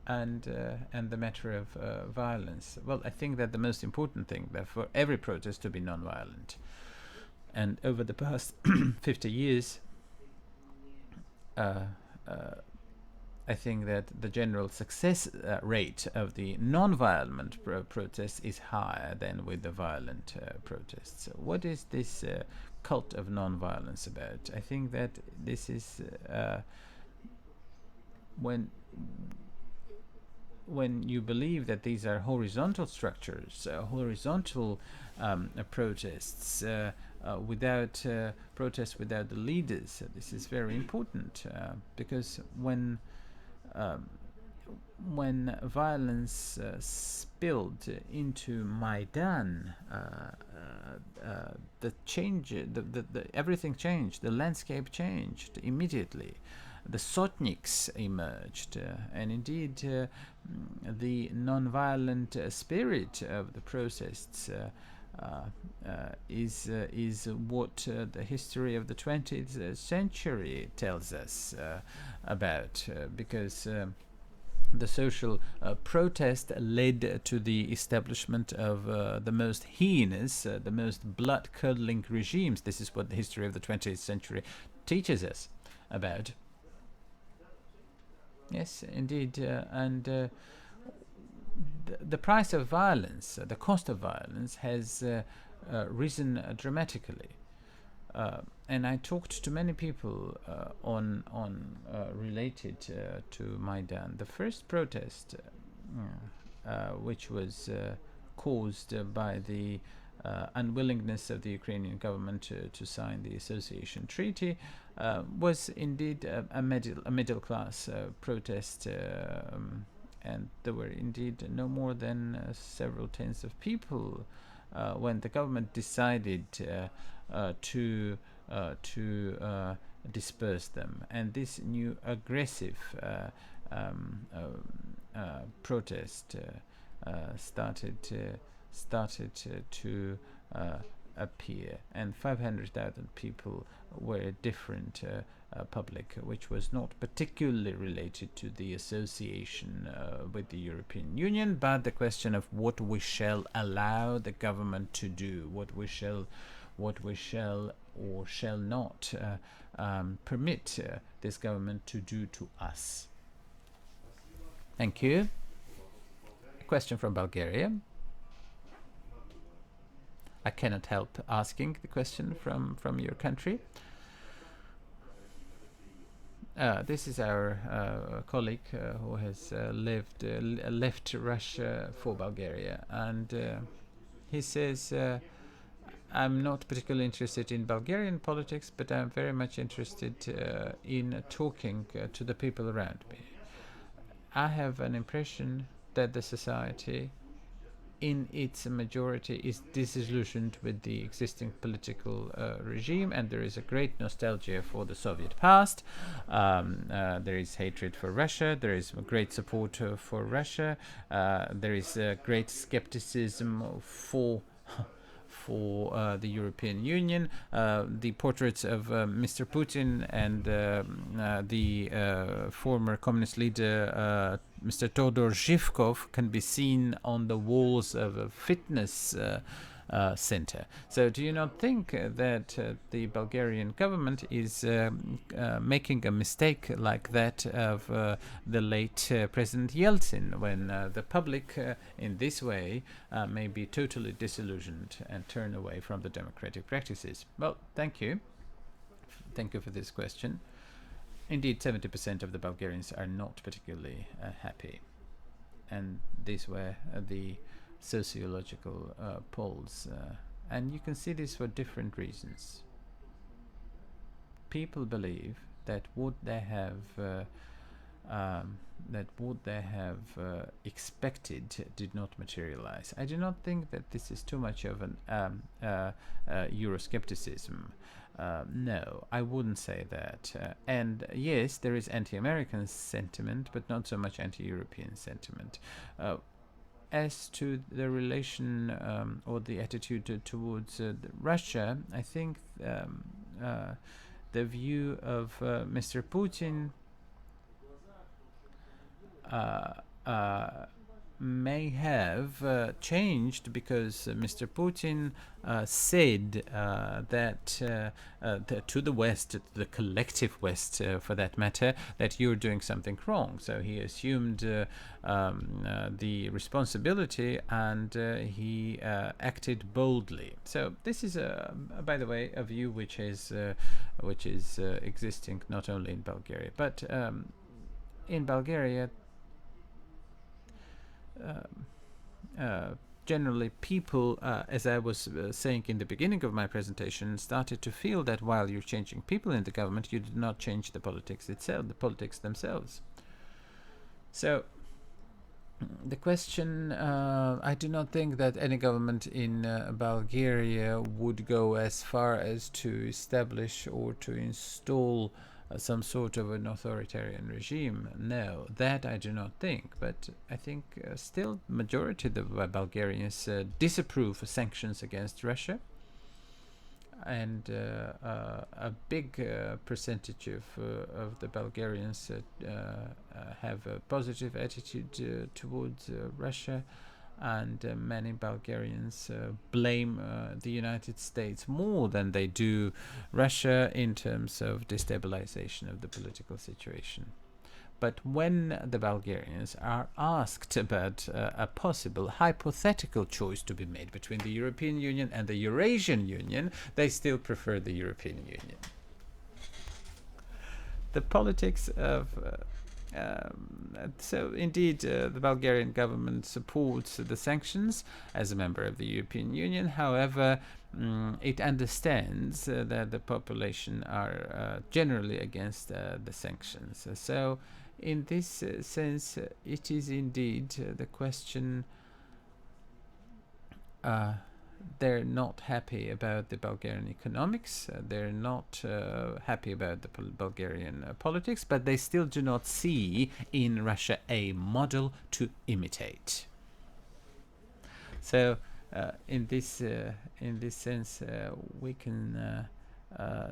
[SPEAKER 1] and the matter of violence? Well, I think that the most important thing that for every protest to be non-violent, and over the past 50 years. I think that the general success rate of the non-violent protests is higher than with the violent protests. So what is this cult of non-violence about? I think that this is when you believe that these are horizontal structures, horizontal protests, without protests without the leaders. This is very important because when violence spilled into Maidan, the change, everything changed. The landscape changed immediately. The Sotniks emerged, and indeed the non-violent spirit of the protests is what the history of the 20th century tells us about, because the social protest led to the establishment of the most heinous, the most blood-curdling regimes. This is what the history of the 20th century teaches us about. Yes, indeed, and the price of violence, the cost of violence, has risen dramatically. And I talked to many people on related to Maidan. The first protest, which was caused by the unwillingness of the Ukrainian government to sign the association treaty, was indeed a middle class protest. And there were indeed no more than several tens of people when the government decided to disperse them. And this new aggressive um, protest started to appear, and 500,000 people were different public, which was not particularly related to the association with the European Union, but the question of what we shall allow the government to do, what we shall or shall not permit this government to do to us. Thank you. A question from Bulgaria. I cannot help asking the question from your country. This is our colleague who has left Russia for Bulgaria, and he says, I'm not particularly interested in Bulgarian politics, but I'm very much interested in talking to the people around me. I have an impression that the society in its majority is disillusioned with the existing political regime, and there is a great nostalgia for the Soviet past. There is hatred for Russia, there is great support for Russia, there is great skepticism for the European Union. The portraits of Mr. Putin and the former communist leader Mr. Todor Zhivkov can be seen on the walls of a fitness center. So do you not think that the Bulgarian government is making a mistake like that of the late President Yeltsin, when the public in this way may be totally disillusioned and turn away from the democratic practices? Well, thank you. Thank you for this question. Indeed, 70% of the Bulgarians are not particularly happy. And these were the sociological polls. And you can see this for different reasons. People believe that what they have expected did not materialize. I do not think that this is too much of an Euroscepticism. No, I wouldn't say that. And yes, there is anti-American sentiment, but not so much anti-European sentiment. As to the relation or the attitude towards Russia, I think the view of Mr. Putin may have changed, because Mr. Putin said that to the West, the collective West for that matter, that you're doing something wrong. So he assumed the responsibility, and he acted boldly. So this is, by the way, a view which is existing not only in Bulgaria, but in Bulgaria. Generally, people, as I was saying in the beginning of my presentation, started to feel that while you're changing people in the government, you did not change the politics itself, the politics themselves. So the question, I do not think that any government in Bulgaria would go as far as to establish or to install some sort of an authoritarian regime. No, that I do not think. But I think still majority of the Bulgarians disapprove of sanctions against Russia, and a big percentage of the Bulgarians have a positive attitude towards Russia. And many Bulgarians blame the United States more than they do Russia in terms of destabilization of the political situation. But when the Bulgarians are asked about a possible hypothetical choice to be made between the European Union and the Eurasian Union, they still prefer the European Union. The politics of so indeed the Bulgarian government supports the sanctions as a member of the European Union. However, it understands that the population are generally against the sanctions. So in this sense, it is indeed the question they're not happy about the Bulgarian economics. They're not happy about the Bulgarian politics, but they still do not see in Russia a model to imitate. So, in this sense, we can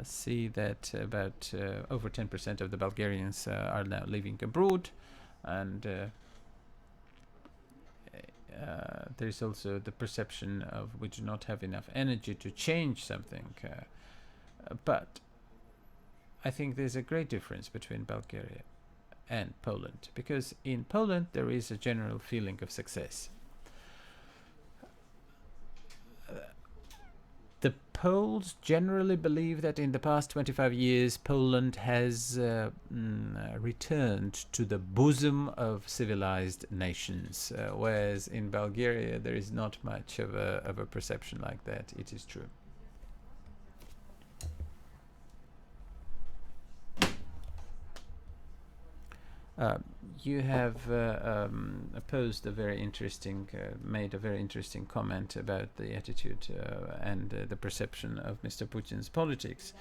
[SPEAKER 1] see that about over 10% of the Bulgarians are now living abroad, and there's also the perception of we do not have enough energy to change something. But I think there's a great difference between Bulgaria and Poland, because in Poland there is a general feeling of success. The Poles generally believe that in the past 25 years Poland has returned to the bosom of civilized nations, whereas in Bulgaria there is not much of a perception like that. It is true. You have posed a very interesting, made a very interesting comment about the attitude and the perception of Mr. Putin's politics.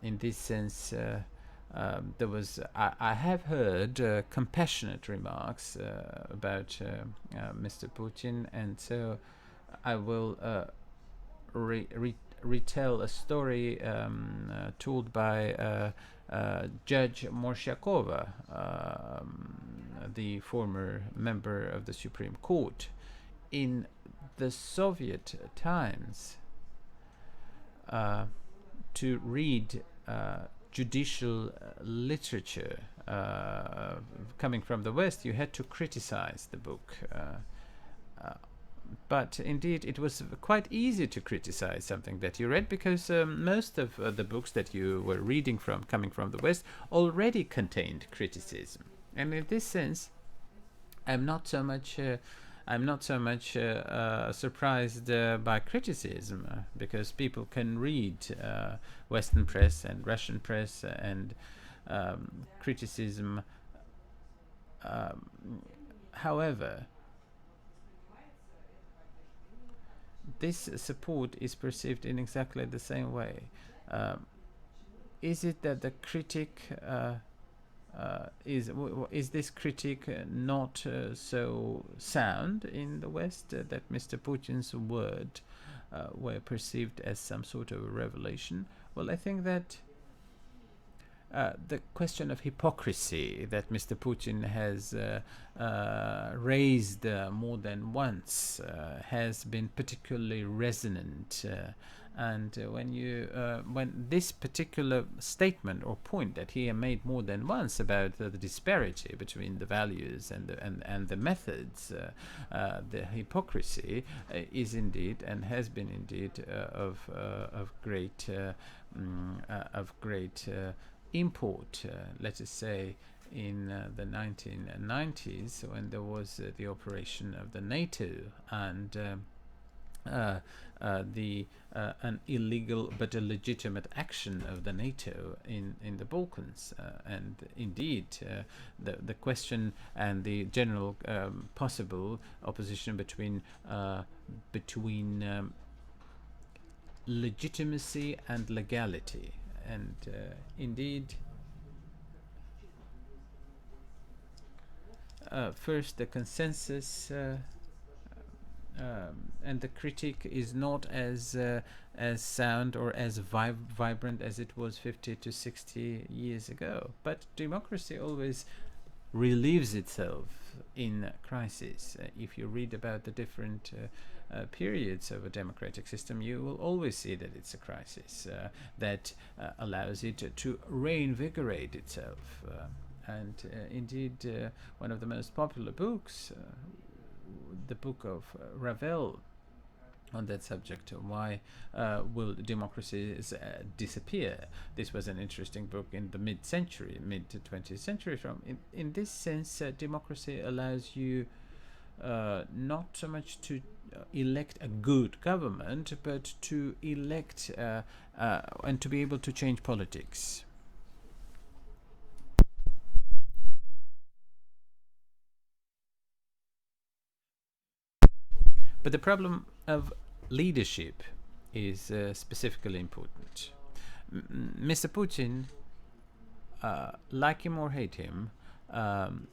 [SPEAKER 1] In this sense, there was I have heard compassionate remarks about Mr. Putin, and so I will retell a story told by Judge Morshakova, the former member of the Supreme Court. In the Soviet times, to read judicial literature coming from the West, you had to criticize the book. But indeed, it was quite easy to criticize something that you read, because most of the books that you were reading from, coming from the West, already contained criticism. And in this sense, I'm not so much surprised by criticism, because people can read Western press and Russian press, and criticism. However, this support is perceived in exactly the same way. Is it that the critic is this critic not so sound in the West, that Mr. Putin's word were perceived as some sort of a revelation? Well, I think that the question of hypocrisy that Mr. Putin has raised more than once has been particularly resonant. And when this particular statement or point that he made more than once about the disparity between the values and the methods, the hypocrisy is indeed and has been indeed of great import, let us say, in the 1990s, when there was the operation of the NATO and an illegal but a legitimate action of the NATO in the Balkans, and indeed the question and the general possible opposition between legitimacy and legality. And indeed, first the consensus and the critique is not as sound or as vibrant as it was 50 to 60 years ago. But democracy always relieves itself in crisis. If you read about the different periods of a democratic system, you will always see that it's a crisis that allows it to reinvigorate itself. And indeed, one of the most popular books, the book of Ravel, on that subject, why will democracies disappear? This was an interesting book in the mid-20th century. In this sense, democracy allows you not so much to elect a good government, but to elect and to be able to change politics. But the problem of leadership is specifically important. Mr. Putin, like him or hate him,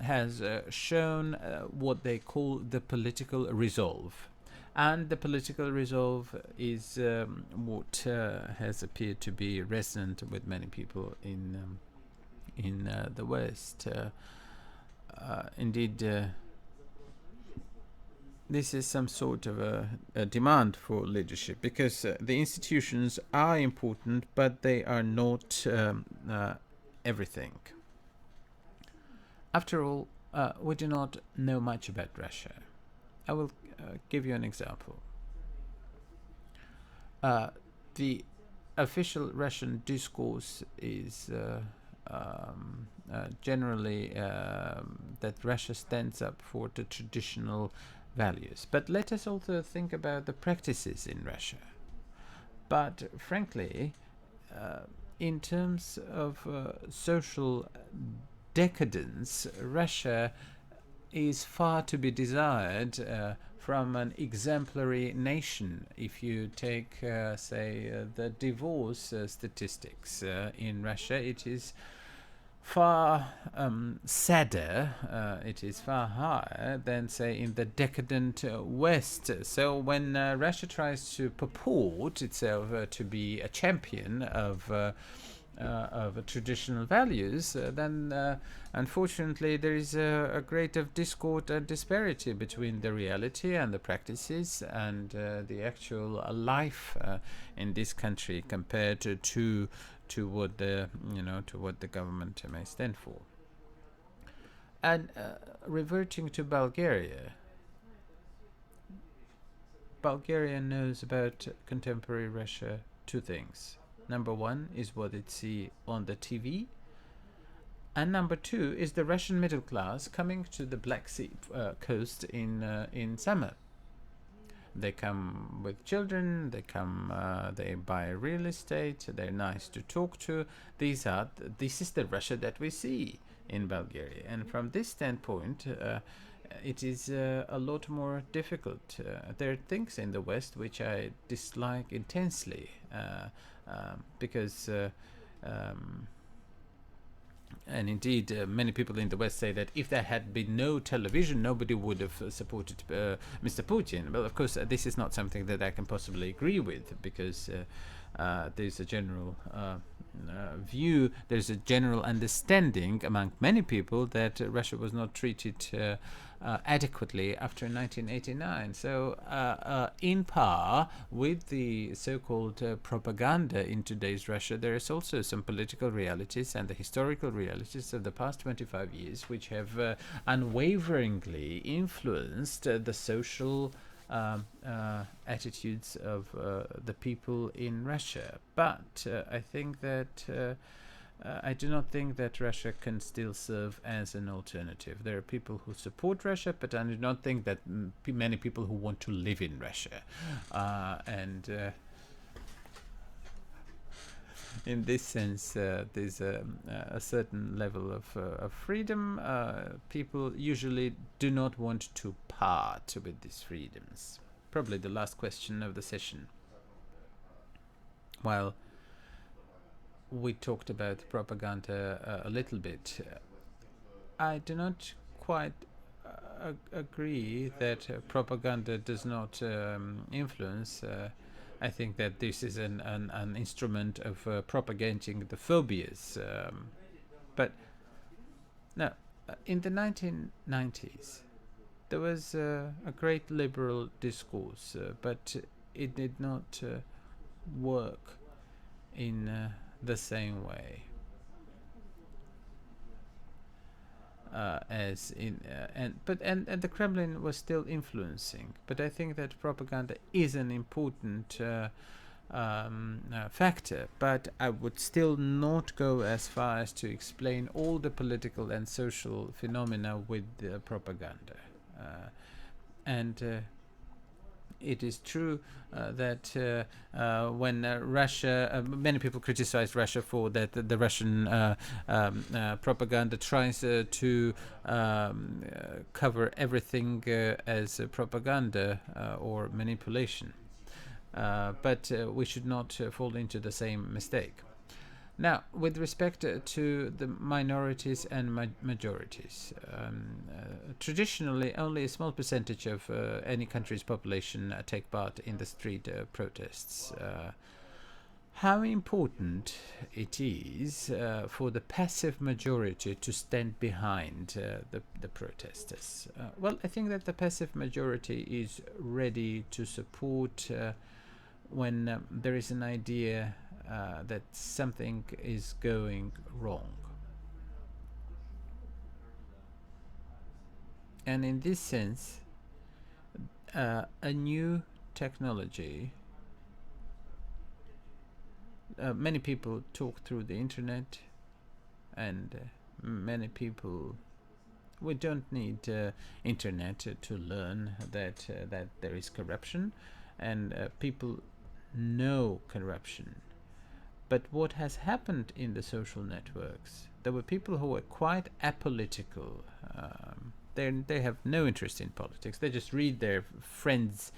[SPEAKER 1] has shown what they call the political resolve. And the political resolve is what has appeared to be resonant with many people in the West. Indeed, this is some sort of a demand for leadership, because the institutions are important, but they are not everything. After all, we do not know much about Russia. I will give you an example. The official Russian discourse is generally that Russia stands up for the traditional values. But let us also think about the practices in Russia. But frankly, in terms of social decadence, Russia is far to be desired from an exemplary nation. If you take, say, the divorce statistics in Russia, it is far sadder, it is far higher than, say, in the decadent West. So when Russia tries to purport itself to be a champion of traditional values, then unfortunately there is a great of discord and disparity between the reality and the practices and the actual life in this country compared to what the government may stand for. And reverting to Bulgaria knows about contemporary Russia two things. Number one is what it see on the TV, and number two is the Russian middle class coming to the Black Sea coast in summer. They come with children, they buy real estate, they're nice to talk to. This is the Russia that we see in Bulgaria. And from this standpoint, it is a lot more difficult. There are things in the West which I dislike intensely because and indeed, many people in the West say that if there had been no television, nobody would have supported Mr. Putin. Well, of course, this is not something that I can possibly agree with, because there's a general view, there's a general understanding among many people that Russia was not treated adequately after 1989. So in par with the so-called propaganda in today's Russia, there is also some political realities and the historical realities of the past 25 years which have unwaveringly influenced the social attitudes of the people in Russia. But I think that I do not think that Russia can still serve as an alternative. There are people who support Russia, but I do not think that many people who want to live in Russia. And in this sense, there's a certain level of freedom. People usually do not want to part with these freedoms. Probably the last question of the session. While we talked about propaganda a little bit, I do not quite agree that propaganda does not influence. I think that this is an instrument of propagating the phobias. But no, in the 1990s, there was a great liberal discourse, but it did not work in the same way as in and the Kremlin was still influencing. But I think that propaganda is an important factor, but I would still not go as far as to explain all the political and social phenomena with propaganda. And it is true that when Russia, many people criticize Russia for that the Russian propaganda tries to cover everything as propaganda or manipulation. but we should not fall into the same mistake. Now, with respect to the minorities and majorities, traditionally only a small percentage of any country's population take part in the street protests. How important it is for the passive majority to stand behind the protesters? Well, I think that the passive majority is ready to support when there is an idea that something is going wrong. And in this sense, a new technology, many people talk through the internet, and many people, we don't need internet to learn that there is corruption, and people know corruption. But what has happened in the social networks, there were people who were quite apolitical. They have no interest in politics. They just read their friends'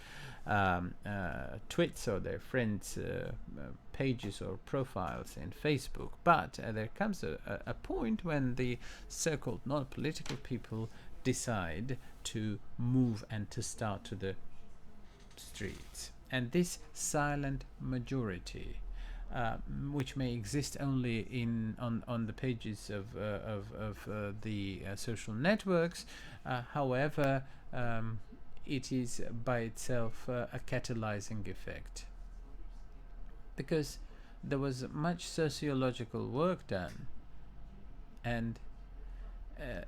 [SPEAKER 1] tweets or their friends' pages or profiles in Facebook. But there comes a point when the so-called non-political people decide to move and to start to the streets. And this silent majority, which may exist only on the pages of the social networks, however, it is by itself a catalyzing effect, because there was much sociological work done, and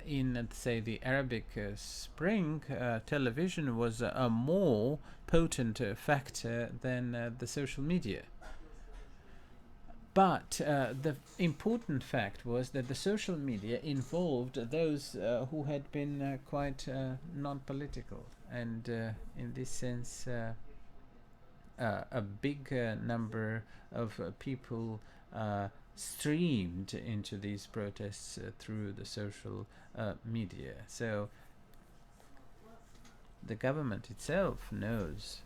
[SPEAKER 1] in, say, the Arabic Spring, television was a more potent factor than the social media. But the important fact was that the social media involved those who had been quite non-political, and in this sense a big number of people streamed into these protests through the social media. So the government itself knows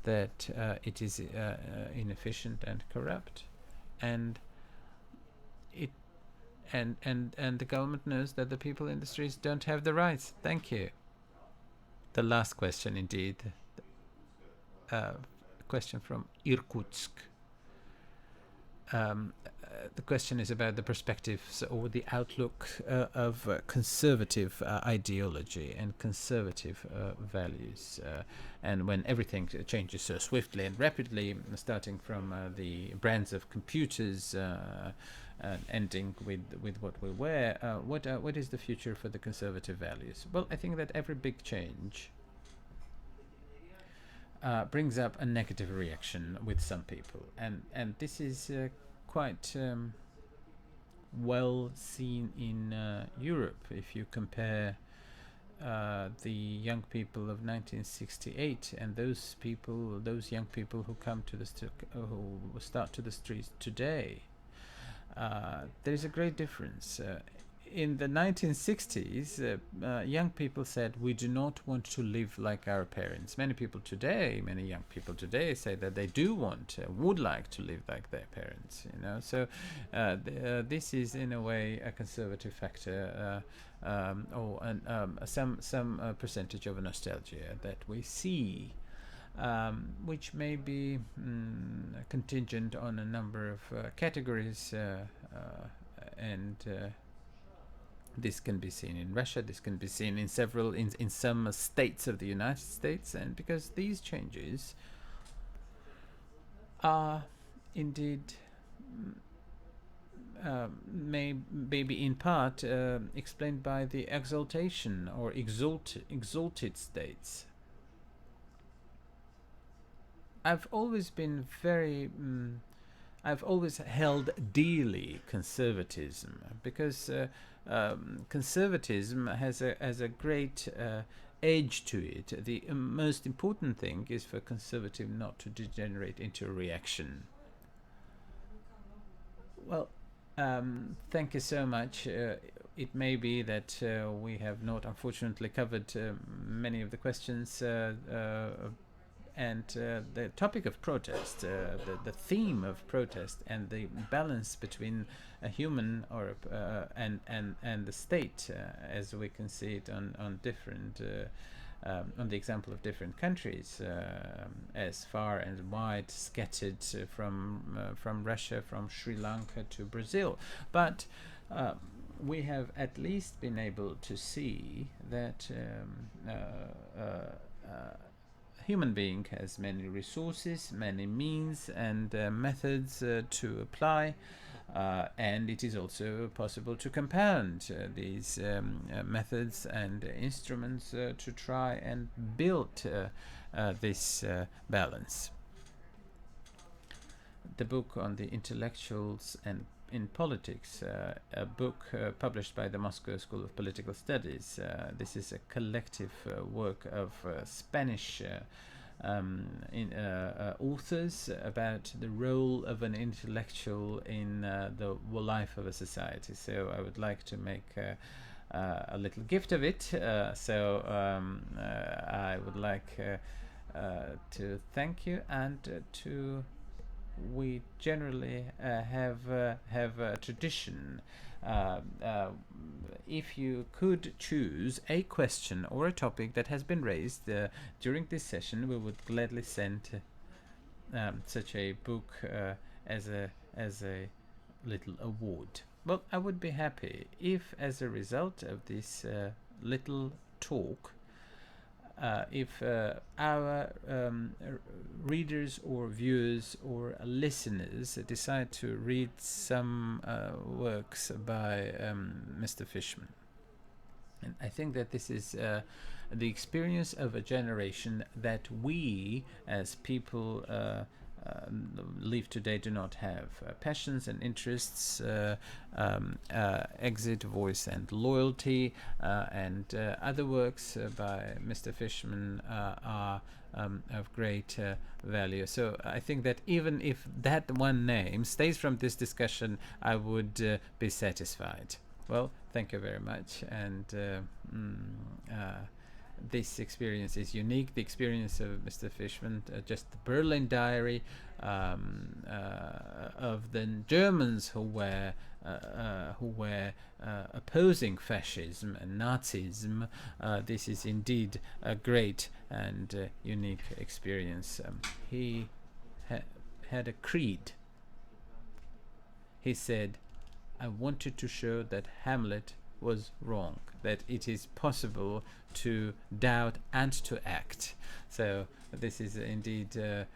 [SPEAKER 1] that it is inefficient and corrupt, and the government knows that the people in the streets don't have the rights. Thank you. The last question, indeed. Question from Irkutsk. The question is about the perspectives or the outlook of conservative ideology and conservative values, and when everything changes so swiftly and rapidly, starting from the brands of computers and ending with what we wear, what is the future for the conservative values? Well, I think that every big change brings up a negative reaction with some people, and this is quite well seen in Europe. If you compare the young people of 1968 and those young people who come to who start to the streets today, there's a great difference. In the 1960s, young people said, we do not want to live like our parents. Many young people today say that they do would like to live like their parents, So this is in a way a conservative factor, or some percentage of nostalgia that we see, which may be contingent on a number of categories, and this can be seen in Russia, this can be seen in some states of the United States, and because these changes are indeed maybe in part explained by the exaltation or exalted states. I've always held dearly conservatism, because conservatism has a great edge to it. The most important thing is for conservative not to degenerate into a reaction. Well, thank you so much. It may be that we have not, unfortunately, covered many of the questions and the topic of protest, the theme of protest, and the balance between a human or and the state, as we can see it on different. On the example of different countries, as far and wide scattered from Russia, from Sri Lanka to Brazil, but we have at least been able to see that human being has many resources, many means and methods to apply, and it is also possible to compound these methods and instruments to try and build this balance. The book on the intellectuals and in politics, a book published by the Moscow School of Political Studies. This is a collective work of Spanish authors about the role of an intellectual in the life of a society. So I would like to make a little gift of it. I would like to thank you, and we generally have a tradition. If you could choose a question or a topic that has been raised during this session, we would gladly send such a book as a little award. Well, I would be happy if, as a result of this little talk, if our readers or viewers or listeners decide to read some works by Mr. Fishman. And I think that this is the experience of a generation that we as people live today do not have. Passions and interests, Exit, Voice and Loyalty, and other works by Mr. Fishman are of great value. So I think that even if that one name stays from this discussion, I would be satisfied. Well, thank you very much. And this experience is unique. The experience of Mr. Fishman, just the Berlin Diary of the Germans who were opposing fascism and Nazism. This is indeed a great and unique experience. He had a creed. He said, "I wanted to show that Hamlet was wrong, that it is possible to doubt and to act." So this is indeed a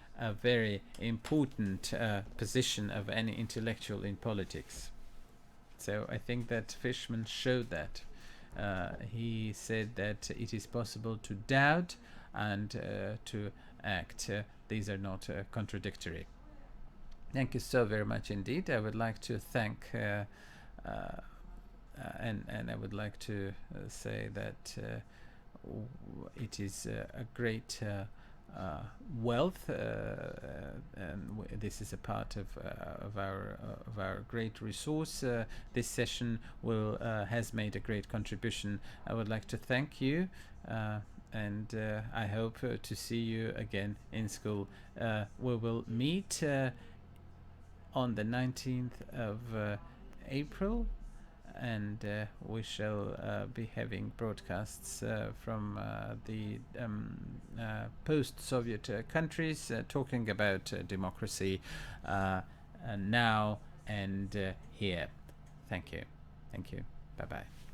[SPEAKER 1] very important position of any intellectual in politics. So I think that Fishman showed that. He said that it is possible to doubt and to act. These are not contradictory. Thank you so very much indeed. I would like to thank and I would like to say that it is a great wealth, and this is a part of our great resource. This session has made a great contribution. I would like to thank you, and I hope to see you again in school. We will meet on the 19th of April, and we shall be having broadcasts from the post-Soviet countries talking about democracy now and here. Thank you. Thank you. Bye-bye.